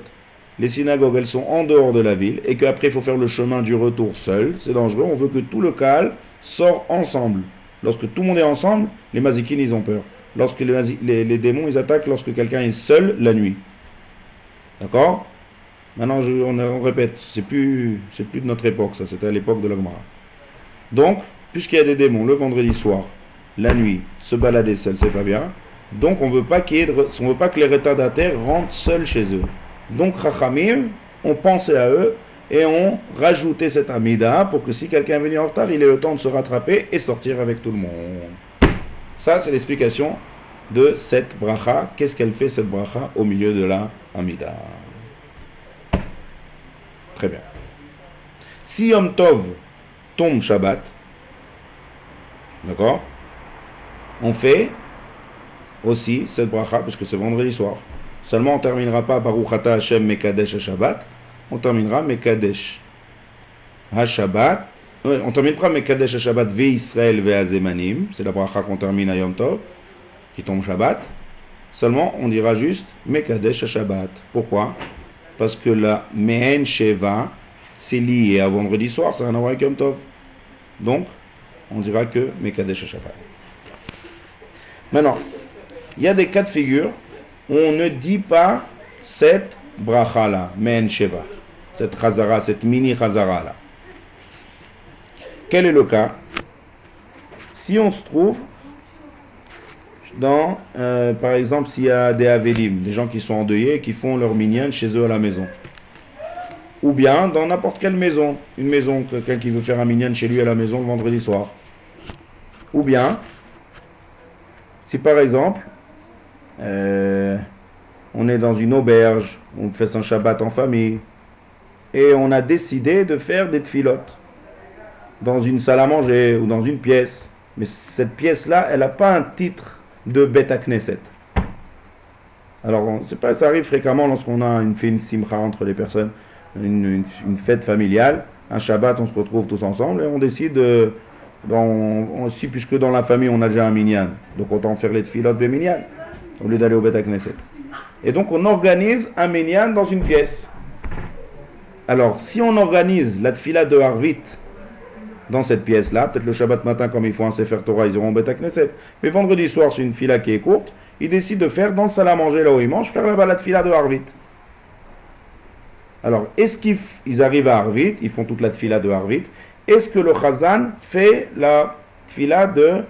les synagogues, elles sont en dehors de la ville, et qu'après il faut faire le chemin du retour seul, c'est dangereux, on veut que tout le Kahal sort ensemble. Lorsque tout le monde est ensemble, les mazikines ils ont peur. Lorsque les démons ils attaquent lorsque quelqu'un est seul la nuit. D'accord? Maintenant on répète, c'est plus de notre époque, ça c'était à l'époque de la Gemara. Donc, puisqu'il y a des démons le vendredi soir, la nuit, se balader seul, c'est pas bien. Donc on veut pas on veut pas que les retardataires rentrent seuls chez eux. Donc Chachamim ont pensé à eux et ont rajouté cette Hamida pour que si quelqu'un est venu en retard, il ait le temps de se rattraper et sortir avec tout le monde. Ça c'est l'explication de cette bracha. Qu'est-ce qu'elle fait cette bracha au milieu de la Hamida? Très bien. Si Yom Tov tombe Shabbat, d'accord, on fait aussi cette bracha parce que c'est vendredi soir. Seulement on ne terminera pas Baruch Ata Hashem Mekadesh HaShabbat, on terminera Mekadesh HaShabbat. On terminera Mekadesh HaShabbat Ve'Israël Ve'Azemanim, c'est la bracha qu'on termine à Yom Tov, qui tombe Shabbat. Seulement on dira juste Mekadesh HaShabbat. Pourquoi? Parce que la Me'en Sheva, c'est lié à vendredi soir, ça n'a rien à voir avec Yom Tov. Donc, on dira que Mekadesh HaShabbat. Maintenant, il y a des cas de figure où on ne dit pas cette bracha là, Me'en Sheva, cette chazara, cette mini chazara là. Quel est le cas? Si on se trouve dans, par exemple, s'il y a des avelim, des gens qui sont endeuillés et qui font leur minyan chez eux à la maison. Ou bien dans n'importe quelle maison, une maison, quelqu'un qui veut faire un minyan chez lui à la maison le vendredi soir. Ou bien, si par exemple, on est dans une auberge, on fait son Shabbat en famille, et on a décidé de faire des tfilotes dans une salle à manger ou dans une pièce. Mais cette pièce-là, elle n'a pas un titre de Beta Knesset. Alors, c'est pas, ça arrive fréquemment lorsqu'on a fait une simcha entre les personnes, une fête familiale, un Shabbat, on se retrouve tous ensemble et on décide, aussi, puisque dans la famille on a déjà un minyan, donc autant faire les tfilot be minyan, au lieu d'aller au Beta Knesset. Et donc on organise un minyan dans une pièce. Alors, si on organise la tfila de Harvit dans cette pièce-là, peut-être le Shabbat matin, comme il faut un Sefer Torah, ils auront Beta Knesset, mais vendredi soir, c'est une fila qui est courte, ils décident de faire dans le salle à manger, là où ils mangent, faire là-bas la tfila de Harvit. Alors, est-ce qu'ils arrivent à Harvit, ils font toute la tfila de Harvit, est-ce que le Chazan fait la tfila de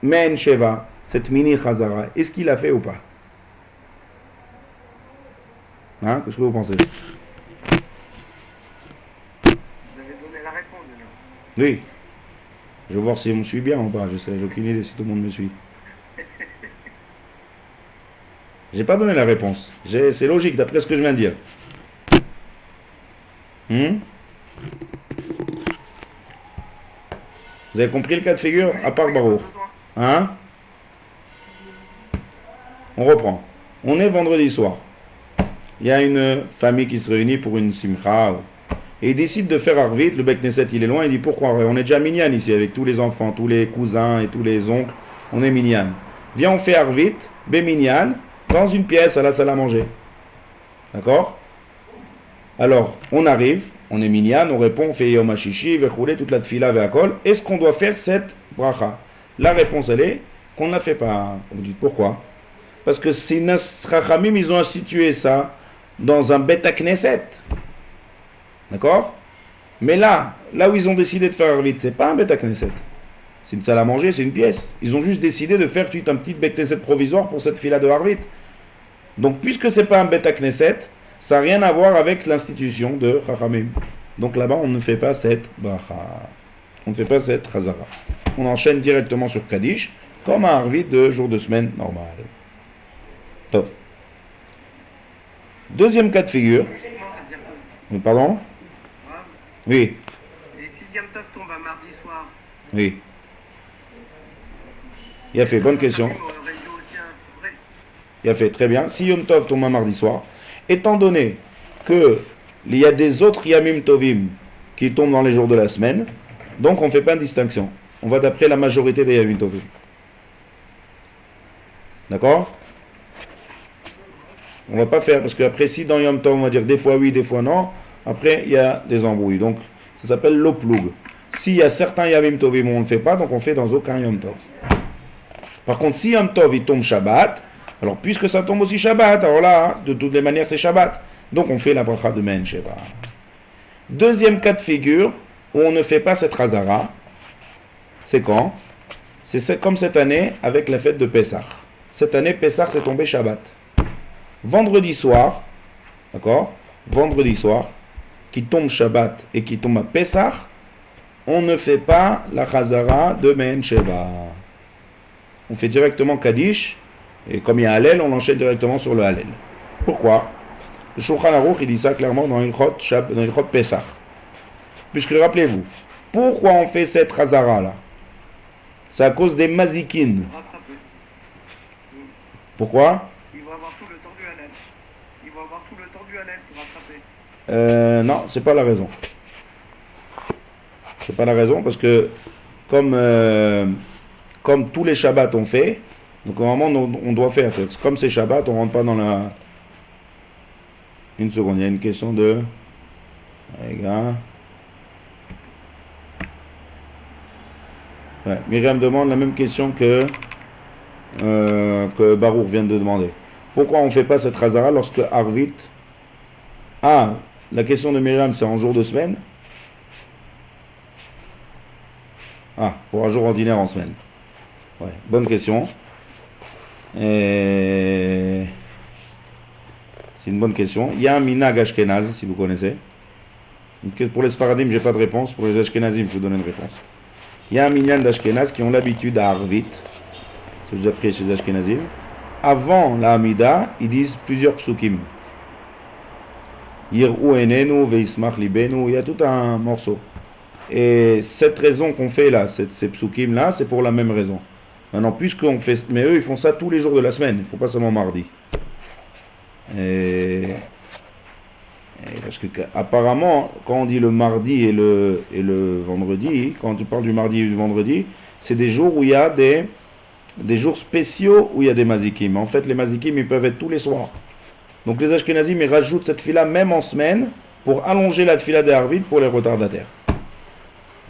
Me'en Sheva, cette mini Chazara, est-ce qu'il l'a fait ou pas? Hein? Qu'est-ce que vous pensez? Vous avez donné la réponse déjà. Oui. Je vais voir si on me suit bien ou pas. J'ai aucune idée si tout le monde me suit. J'ai pas donné la réponse. C'est logique d'après ce que je viens de dire. Vous avez compris le cas de figure? À part Baruch. Hein? On reprend. On est vendredi soir. Il y a une famille qui se réunit pour une simcha. Et il décide de faire Harvit. Le Beit Knesset, il est loin. Il dit pourquoi? On est déjà minyan ici avec tous les enfants, tous les cousins et tous les oncles. On est minyan. Viens, on fait Harvit, Béminyan, dans une pièce à la salle à manger. D'accord? Alors, on arrive, on est minyan, on répond, on fait Yom HaShishi, Vechoulé, toute la tfila, Ve'akol. Est-ce qu'on doit faire cette bracha? La réponse, elle est qu'on ne la fait pas. Vous dites pourquoi? Parce que c'est Nasrachamim, ils ont institué ça dans un Beta Knesset. D'accord? Mais là où ils ont décidé de faire Harvit, c'est pas un Beta Knesset. C'est une salle à manger, c'est une pièce. Ils ont juste décidé de faire un petit Beta Knesset provisoire pour cette fila de Harvit. Donc, puisque c'est pas un Beta Knesset, ça n'a rien à voir avec l'institution de Chachamim. Donc là-bas, on ne fait pas cette bracha. On ne fait pas cette chazara. On enchaîne directement sur Kaddish, comme un Harvit de jour de semaine normal. Top. Deuxième cas de figure. Pardon? Oui. Et si Yom Tov tombe un mardi soir? Oui. Il a fait, bonne question. Il a fait, très bien. Si Yom Tov tombe un mardi soir, étant donné qu'il y a des autres Yamim Tovim qui tombent dans les jours de la semaine, donc on ne fait pas de distinction. On va d'après la majorité des Yamim Tovim. D'accord? On va pas faire, parce qu'après si dans Yom Tov on va dire des fois oui, des fois non, après il y a des embrouilles. Donc ça s'appelle l'oploug. S'il y a certains Yamim Tovim où on ne le fait pas, donc on fait dans aucun Yom Tov. Par contre si Yom Tov il tombe Shabbat, alors puisque ça tombe aussi Shabbat, alors là, de toutes les manières c'est Shabbat. Donc on fait la bracha de Me'en Sheva. Deuxième cas de figure, où on ne fait pas cette Hazara, c'est quand? C'est comme cette année avec la fête de Pessah. Cette année, Pessah c'est tombé Shabbat. Vendredi soir, d'accord? Vendredi soir, qui tombe Shabbat et qui tombe à Pessah, on ne fait pas la Hazara de Me'en Sheva. On fait directement Kaddish, et comme il y a Hallel, on enchaîne directement sur le Hallel. Pourquoi? Le Shulchan Aruch, il dit ça clairement dans Ilchot Pessah. Puisque rappelez-vous, pourquoi on fait cette Hazara là? C'est à cause des Mazikin. Pourquoi? Il va avoir tout le temps du Hallel. Il va avoir tout le temps du Hallel pour rattraper. Non, c'est pas la raison. C'est pas la raison parce que comme tous les Shabbats on fait, donc normalement on doit faire. Comme c'est Shabbat, on rentre pas dans la. Une seconde, il y a une question de. Les gars. Ouais, Myriam demande la même question que Baruch vient de demander. Pourquoi on ne fait pas cette Hazara lorsque Harvit. Ah, la question de Myriam c'est en jour de semaine. Ah, pour un jour ordinaire en semaine. Ouais, bonne question. C'est une bonne question. Il y a un minag ashkenaz, si vous connaissez. Pour les Sfaradim, j'ai pas de réponse. Pour les Ashkenazim, je vous donne une réponse. Il y a un minyan d'Ashkenaz qui ont l'habitude à Harvit. C'est déjà pris chez les Ashkenazim. Avant la Hamida, ils disent plusieurs psukim. Yir'u enenu veismach libenu. Il y a tout un morceau. Et cette raison qu'on fait là, ces psukim là, c'est pour la même raison. Maintenant, puisqu'on fait... Mais eux, ils font ça tous les jours de la semaine, il ne faut pas seulement mardi. Et parce que apparemment, quand on dit le mardi et le vendredi, quand tu parles du mardi et du vendredi, c'est des jours où il y a des jours spéciaux où il y a des mazikim. En fait, les mazikim, ils peuvent être tous les soirs. Donc les Ashkenazim, ils rajoutent cette fila même en semaine pour allonger la fila des Harvit pour les retardataires.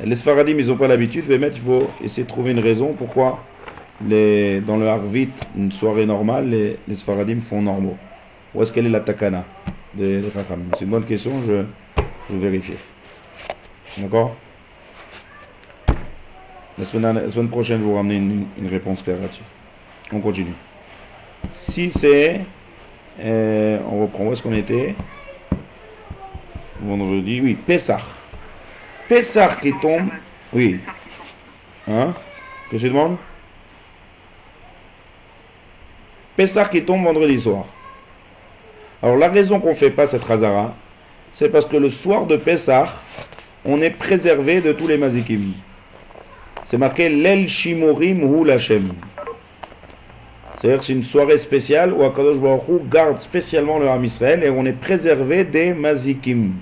Et les Sfaradim, ils n'ont pas l'habitude, mais il faut essayer de trouver une raison pourquoi dans le Harvit, une soirée normale, les Sfaradim font normaux. Où est-ce qu'elle est la takana des Chacham? C'est une bonne question, je vais vérifier. D'accord? La semaine prochaine, je vais vous ramener une réponse claire là-dessus. On continue. Si c'est... on reprend, où est-ce qu'on était? Vendredi, oui, Pessah. Pessah qui tombe... Oui. Hein? Qu'est-ce que tu demandes? Pessah qui tombe vendredi soir. Alors la raison qu'on ne fait pas cette Chazara, c'est parce que le soir de Pessah, on est préservé de tous les mazikim. C'est marqué Lel Shimorim Hu Lashem. C'est-à-dire que c'est une soirée spéciale où Akadosh Baruch Hu garde spécialement le Ham Israël et on est préservé des mazikim.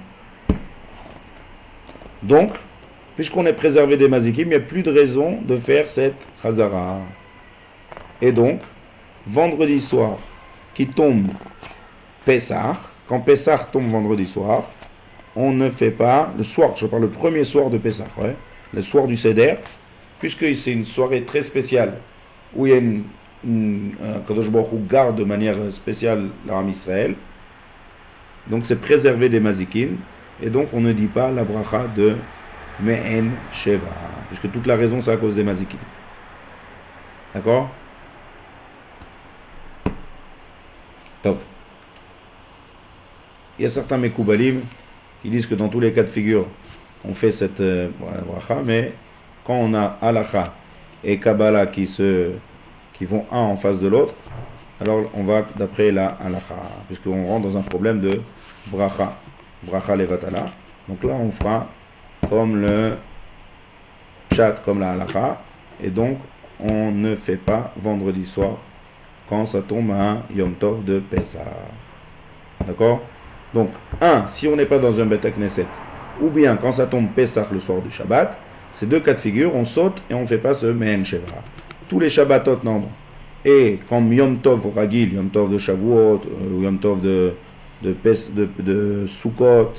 Donc, puisqu'on est préservé des mazikim, il n'y a plus de raison de faire cette Chazara. Et donc, vendredi soir, qui tombe Pessah, quand Pessah tombe vendredi soir, on ne fait pas, le soir, je parle le premier soir de Pessah, ouais, le soir du Seder, puisque c'est une soirée très spéciale, où il y a Kadosh Baruch Hu garde de manière spéciale l'Aram Israël, donc c'est préservé des mazikim, et donc on ne dit pas la bracha de Me'en Sheva, puisque toute la raison c'est à cause des mazikim. D'accord? Top. Il y a certains Mekoubalim qui disent que dans tous les cas de figure, on fait cette bracha, mais quand on a Halacha et Kabbalah qui vont un en face de l'autre, alors on va d'après la Halacha, puisqu'on rentre dans un problème de bracha levatala. Donc là, on fera comme le chat, comme la Halacha, et donc on ne fait pas vendredi soir quand ça tombe à Yom Tov de Pessah. D'accord? Donc, si on n'est pas dans un Bet Knesset, ou bien quand ça tombe Pessah le soir du Shabbat, ces deux cas de figure, on saute et on ne fait pas ce Me'en Sheva. Tous les Shabbatot, non. Et comme Yom Tov Ragil, Yom Tov de Shavuot, ou Yom Tov de Sukkot,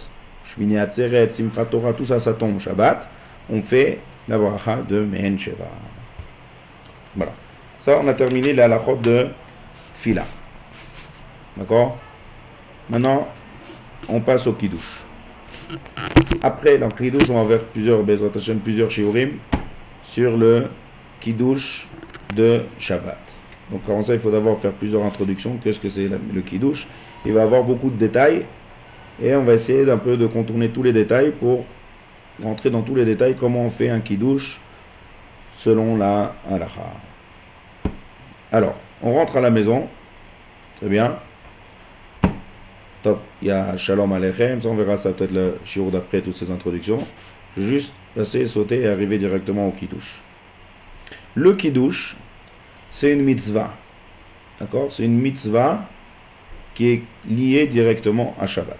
Shmini Atzeret, Simchat Torah, tout ça, ça tombe Shabbat, on fait la bracha de Me'en Sheva. Voilà. Ça, on a terminé la halachot de Tfila. D'accord? Maintenant, on passe au Kiddush. Après, dans le Kiddush, on va faire plusieurs shiurim sur le Kiddush de Shabbat. Donc, avant ça, il faut d'abord faire plusieurs introductions. Qu'est-ce que c'est le Kiddush? Il va y avoir beaucoup de détails et on va essayer d'un peu de contourner tous les détails pour rentrer dans tous les détails comment on fait un Kiddush selon la halacha. Alors, on rentre à la maison. Très bien. Top, il y a Shalom Aleichem, ça on verra ça peut-être le shiur d'après toutes ces introductions. Je vais juste passer, sauter et arriver directement au Kiddush. Le Kiddush, c'est une mitzvah. D'accord? C'est une mitzvah qui est liée directement à Shabbat.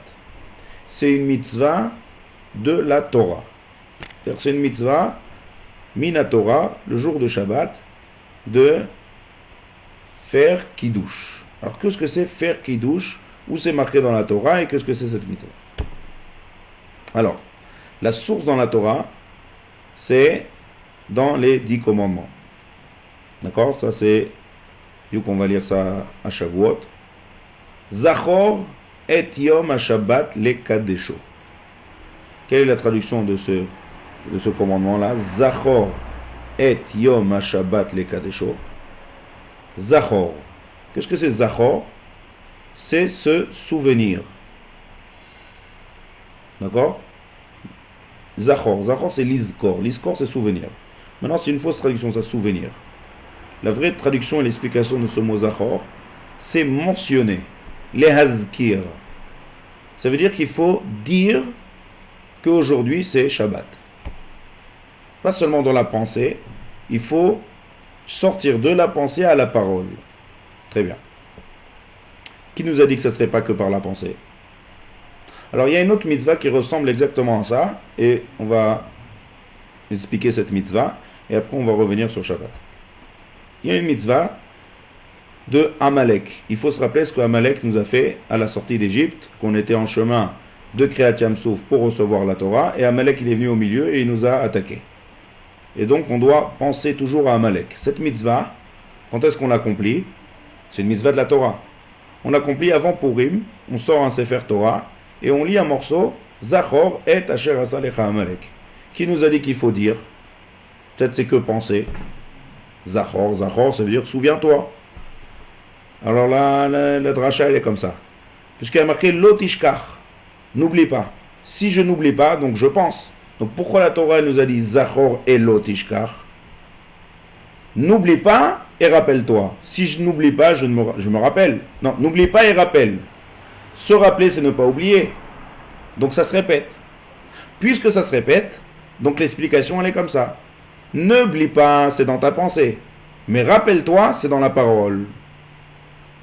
C'est une mitzvah de la Torah. C'est une mitzvah, mina Torah, le jour de Shabbat, de faire Kiddush. Alors qu'est-ce que c'est faire Kiddush? Où c'est marqué dans la Torah et qu'est-ce que c'est cette mitzvah? Alors, la source dans la Torah, c'est dans les 10 commandements. D'accord? Ça c'est, vu qu'on va lire ça à Shavuot. Zachor et Yom HaShabbat le Kadesho. Quelle est la traduction de ce commandement-là? Zachor et Yom HaShabbat le Kadesho. Zachor. Qu'est-ce que c'est Zachor? C'est se souvenir. D'accord? Zachor. Zachor c'est l'izkor. L'izkor c'est souvenir. Maintenant c'est une fausse traduction, ça souvenir. La vraie traduction et l'explication de ce mot Zachor, c'est mentionner. Lehazkir. Ça veut dire qu'il faut dire qu'aujourd'hui c'est Shabbat. Pas seulement dans la pensée, il faut sortir de la pensée à la parole. Très bien. Qui nous a dit que ce ne serait pas que par la pensée? Alors il y a une autre mitzvah qui ressemble exactement à ça, et on va expliquer cette mitzvah, et après on va revenir sur Shabbat. Il y a une mitzvah de Amalek. Il faut se rappeler ce que Amalek nous a fait à la sortie d'Égypte, qu'on était en chemin de Kriyat Yam-Souf pour recevoir la Torah, et Amalek il est venu au milieu et il nous a attaqués. Et donc on doit penser toujours à Amalek. Cette mitzvah, quand est-ce qu'on l'accomplit? C'est une mitzvah de la Torah. On l'accomplit avant Purim, on sort un Sefer Torah, et on lit un morceau, Zachor et Asher Asa Lecha Amalek. Qui nous a dit qu'il faut dire? Peut-être c'est que penser. Zachor, Zachor, ça veut dire souviens-toi. Alors là, la dracha, elle est comme ça. Puisqu'il y a marqué Lotishkach, n'oublie pas. Si je n'oublie pas, donc je pense. Donc pourquoi la Torah nous a dit Zachor et Lotishkach? N'oublie pas et rappelle-toi. Si je n'oublie pas, je me rappelle. Non, n'oublie pas et rappelle. Se rappeler, c'est ne pas oublier. Donc ça se répète. Puisque ça se répète, donc l'explication, elle est comme ça. N'oublie pas, c'est dans ta pensée. Mais rappelle-toi, c'est dans la parole.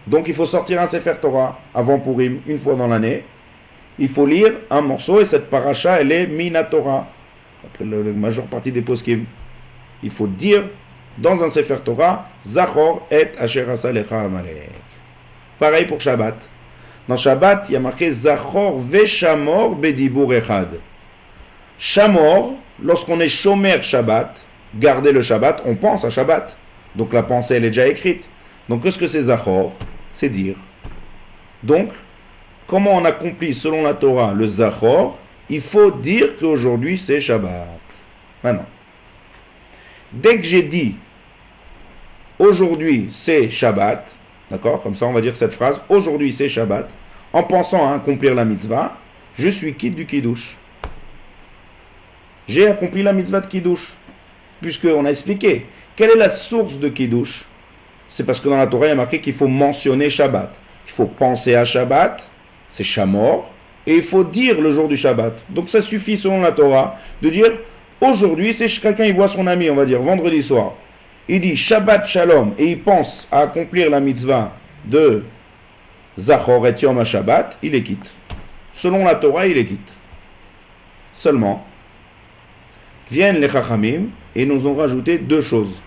Donc il faut sortir un Sefer Torah avant Purim, une fois dans l'année. Il faut lire un morceau, et cette paracha, elle est Mina Torah. Après la majeure partie des poskim. Il faut dire dans un Sefer Torah, Zachor et Asher Asa Lecha Amalek. Pareil pour Shabbat. Dans Shabbat, il y a marqué Zachor Veshamor Bedibur Echad. Shamor, lorsqu'on est Shomer Shabbat, garder le Shabbat, on pense à Shabbat. Donc la pensée, elle est déjà écrite. Donc qu'est-ce que c'est Zachor? C'est dire. Donc, comment on accomplit selon la Torah le Zachor? Il faut dire qu'aujourd'hui c'est Shabbat. Maintenant, dès que j'ai dit aujourd'hui c'est Shabbat, d'accord, comme ça on va dire cette phrase, aujourd'hui c'est Shabbat, en pensant à accomplir la mitzvah, je suis quitte du Kiddush. J'ai accompli la mitzvah de Kiddush, puisqu'on a expliqué quelle est la source de Kiddush. C'est parce que dans la Torah il y a marqué qu'il faut mentionner Shabbat. Il faut penser à Shabbat, c'est Shamor, et il faut dire le jour du Shabbat. Donc ça suffit selon la Torah de dire aujourd'hui, c'est quelqu'un il voit son ami, on va dire vendredi soir. Il dit Shabbat Shalom et il pense à accomplir la mitzvah de Zachor et Yom HaShabbat, il est quitte. Selon la Torah, il est quitte. Seulement, viennent les Chachamim et nous ont rajouté deux choses.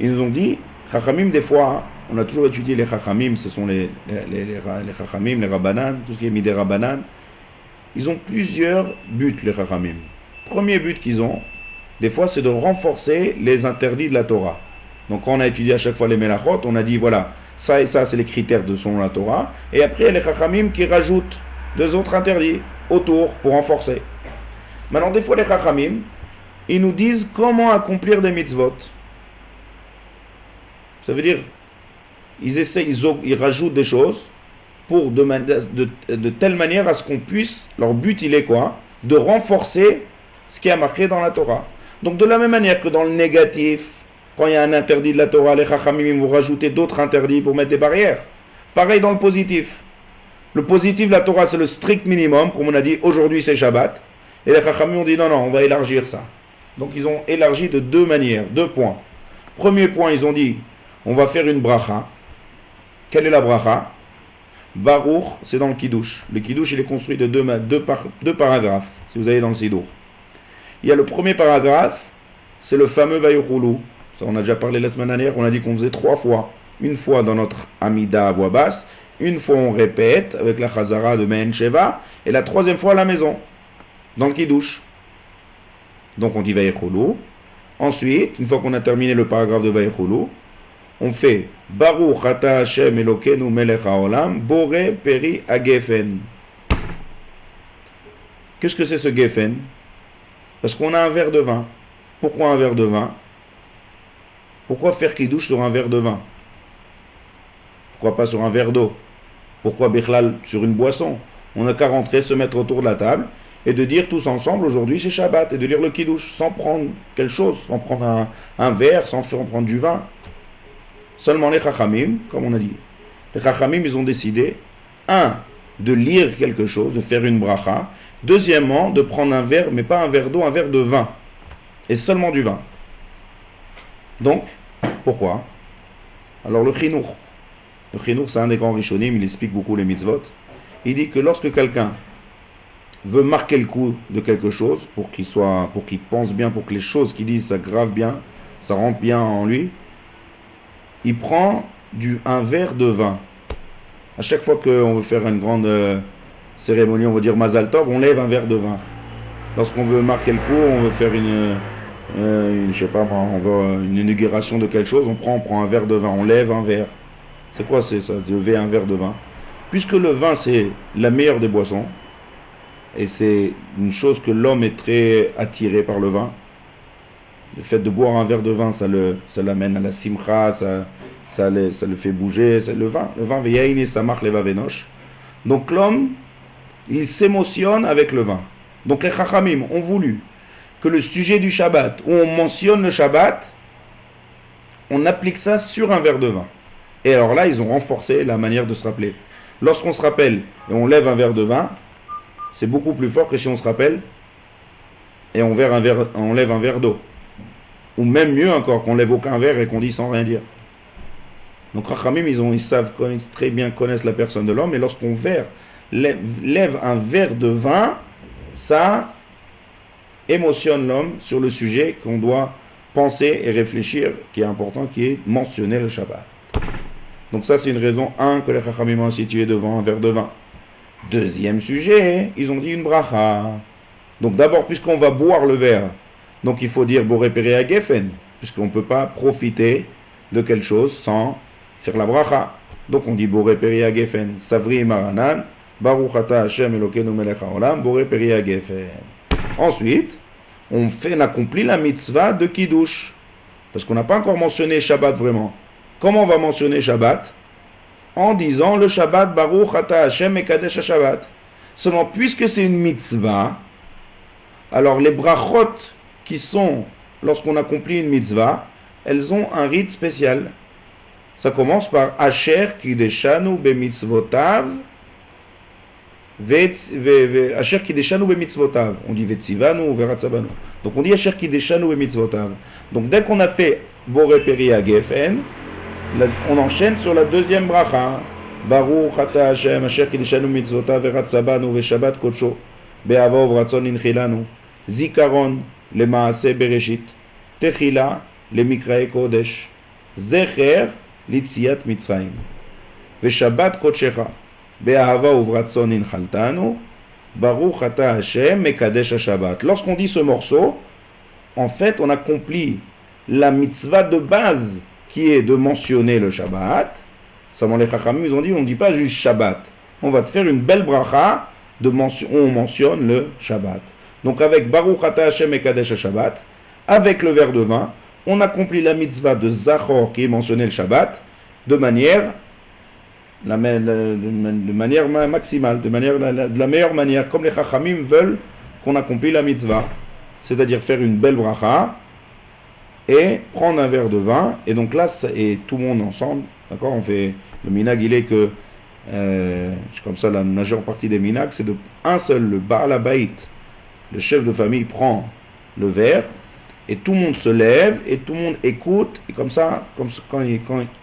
Ils nous ont dit, Chachamim des fois, on a toujours étudié les Chachamim, ce sont les Chachamim, les Rabbanan, tout ce qui est Midé Rabbanan. Ils ont plusieurs buts, les Chachamim. Premier but qu'ils ont, des fois, c'est de renforcer les interdits de la Torah. Donc quand on a étudié à chaque fois les Melachot, on a dit voilà, ça et ça c'est les critères de selon la Torah, et après il y a les Chachamim qui rajoutent deux autres interdits autour pour renforcer. Maintenant des fois les Chachamim, ils nous disent comment accomplir des mitzvot. Ça veut dire, ils rajoutent des choses pour de telle manière à ce qu'on puisse, leur but il est quoi? De renforcer ce qui est marqué dans la Torah. Donc de la même manière que dans le négatif, quand il y a un interdit de la Torah, les Chachamim vont rajouter d'autres interdits pour mettre des barrières. Pareil dans le positif. Le positif de la Torah c'est le strict minimum, comme on a dit aujourd'hui c'est Shabbat. Et les Chachamim ont dit non, on va élargir ça. Donc ils ont élargi de deux manières, deux points. Premier point, ils ont dit on va faire une bracha. Quelle est la bracha? Baruch, c'est dans le Kiddush. Le Kiddush il est construit de deux paragraphes, si vous allez dans le Sidour. Il y a le premier paragraphe, c'est le fameux Vayochulu. Ça, on a déjà parlé la semaine dernière, on a dit qu'on faisait 3 fois. Une fois dans notre Amida à voix basse, une fois on répète avec la Chazara de Mehen Sheva, et la troisième fois à la maison, dans le Kiddush. Donc on dit Vayochulu. Ensuite, une fois qu'on a terminé le paragraphe de Vayochulu, on fait Baruch Ata Hashem Elokeinu Melech HaOlam Boré Peri Agefen. Qu'est-ce que c'est ce Gefen? Parce qu'on a un verre de vin. Pourquoi un verre de vin? Pourquoi faire Kiddush sur un verre de vin? Pourquoi pas sur un verre d'eau? Pourquoi Bichlal sur une boisson? On n'a qu'à rentrer, se mettre autour de la table et de dire tous ensemble aujourd'hui c'est Shabbat et de lire le Kiddush sans prendre quelque chose, sans prendre un verre, sans faire prendre du vin. Seulement les Chachamim, comme on a dit, les Chachamim ils ont décidé, de lire quelque chose, de faire une bracha. Deuxièmement, de prendre un verre, mais pas un verre d'eau, un verre de vin. et seulement du vin. Donc, pourquoi? Alors le chinour, c'est un des grands rishonim, il explique beaucoup les mitzvot. Il dit que lorsque quelqu'un veut marquer le coup de quelque chose, pour qu'il pense bien, pour que les choses qu'il dit ça grave bien, ça rentre bien en lui, il prend un verre de vin. À chaque fois qu'on veut faire une grande cérémonie, on va dire Mazal Tov, on lève un verre de vin. Lorsqu'on veut marquer le coup, on veut faire je sais pas moi, on veut une inauguration de quelque chose, on prend un verre de vin, on lève un verre. C'est quoi c'est ça, lever un verre de vin? Puisque le vin c'est la meilleure des boissons, et c'est une chose que l'homme est très attiré par le vin. Le fait de boire un verre de vin, ça l'amène à la simcha, ça le fait bouger. Le vin veyaini samach levavenosh. Donc l'homme, il s'émotionne avec le vin. Donc les chachamim ont voulu que le sujet du Shabbat, où on mentionne le Shabbat, on applique ça sur un verre de vin. Et alors là, ils ont renforcé la manière de se rappeler. Lorsqu'on se rappelle et on lève un verre de vin, c'est beaucoup plus fort que si on se rappelle et on lève un verre d'eau. Ou même mieux encore, qu'on lève aucun verre et qu'on dit sans rien dire. Donc Rachamim, connaissent très bien la personne de l'homme, et lorsqu'on lève un verre de vin, ça émotionne l'homme sur le sujet qu'on doit penser et réfléchir, qui est important, qui est mentionner le Shabbat. Donc ça c'est une raison, que les Rachamim ont situé devant un verre de vin. Deuxième sujet, ils ont dit une bracha. Donc d'abord, puisqu'on va boire le verre, donc il faut dire Boré Péré à Geffen, puisqu'on ne peut pas profiter de quelque chose sans faire la bracha. Donc on dit Boré Péré à Geffen, Savri Maranan, Baruch Ata Hashem Elokeinu Melech HaOlam, Boré Péré à Geffen. Ensuite, on accomplit la mitzvah de Kiddush, parce qu'on n'a pas encore mentionné Shabbat vraiment. Comment on va mentionner Shabbat? En disant le Shabbat Baruch Ata Hashem Mekadesh Shabbat. Seulement, puisque c'est une mitzvah, alors les brachot qui sont, lorsqu'on accomplit une mitzvah, elles ont un rite spécial. Ça commence par Asher Kideshanu Bemitzvotav, Asher Kideshanu Bemitzvotav. On dit Vetzivanu ou Veratzabanu. Donc on dit Asher Kideshanu Bemitzvotav. Donc dès qu'on a fait Boré Peri Geffen, on enchaîne sur la deuxième bracha. Baruch Ata Hashem Asher Kideshanu Mitzvotav Veratzabanu Veshabbat Kodsho Be'avov Ratzon Inchilanu Zikaron le Maaseh Bereshit Techila le Mikrae Kodesh Zecher Litziat Mitzrayim Veshabbat Kodshecha Be'ahava Uvratzon Inchaltanu Baruch Ata Hashem Mekadesh Shabbat. Lorsqu'on dit ce morceau, en fait on accomplit la mitzvah de base qui est de mentionner le Shabbat. Seulement les Chachamim, ils ont dit, on ne dit pas juste Shabbat. On va te faire une belle bracha où on mentionne le Shabbat. Donc avec Baruch Ata Hashem Mekadesh Shabbat, avec le verre de vin, on accomplit la mitzvah de Zachor qui est mentionné le Shabbat de manière maximale, de la meilleure manière, comme les Chachamim veulent qu'on accomplit la mitzvah. C'est-à-dire faire une belle bracha et prendre un verre de vin, et donc là, et tout le monde ensemble, d'accord, on fait, le minag il est que, comme ça la majeure partie des minags, c'est un seul, le Baal Habayit, le chef de famille prend le verre, et tout le monde se lève, et tout le monde écoute, et comme ça, quand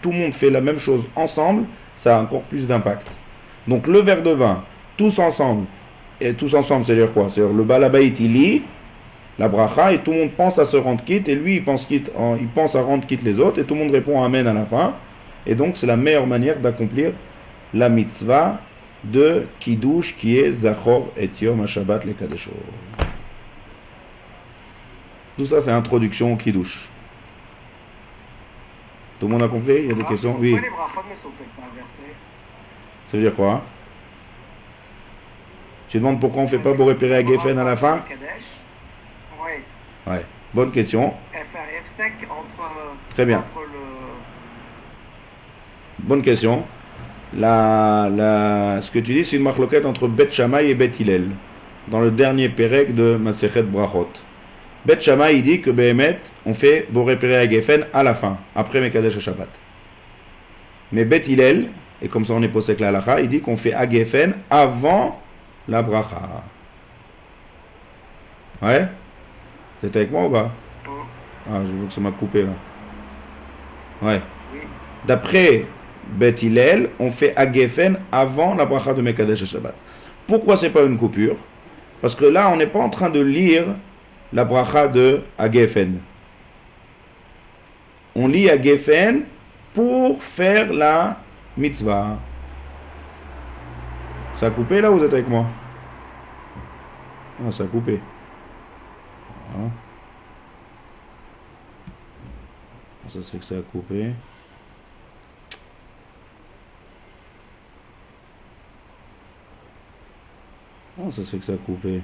tout le monde fait la même chose ensemble, ça a encore plus d'impact. Donc le verre de vin, tous ensemble, c'est-à-dire quoi? C'est-à-dire le Baal Habayit il lit la bracha, et tout le monde pense à se rendre quitte, et lui il pense à rendre quitte les autres, et tout le monde répond Amen à la fin, et donc c'est la meilleure manière d'accomplir la mitzvah de Kiddush qui est Zachor et Yom HaShabbat le Kadesho. Tout ça c'est introduction au Kiddush. Tout le monde a compris? Il y a des questions? Oui. Pourquoi les brachot ne sont peut-être pas inversés? Ça veut dire quoi? Tu demandes pourquoi on ne fait pas Boré Péré à Geffen à la fin? Oui. Ouais, bonne question. F-sec entre, très bien. Entre bonne question. Ce que tu dis, c'est une marloquette entre Bet Shammai et Bet Hillel, dans le dernier Pérek de Masechet Brachot. Bet Shammai, il dit que Behemet, on fait Boré Péré à Geffen à la fin, après Mekadesh Shabbat. Mais Bet Hillel, et comme ça on est posé avec la halacha, il dit qu'on fait à Geffen avant la bracha. Ouais? Vous êtes avec moi ou pas? Ah, je vois que ça m'a coupé là. Ouais. Oui. D'après Bet Hillel, on fait Agefen avant la bracha de Mekadesh Shabbat. Pourquoi c'est pas une coupure? Parce que là, on n'est pas en train de lire la bracha de Agefen. On lit Agefen pour faire la mitzvah. Ça a coupé là ou vous êtes avec moi? Ah, ça a coupé. Ah. Ça c'est que ça a coupé. Ah, ça c'est que ça a coupé.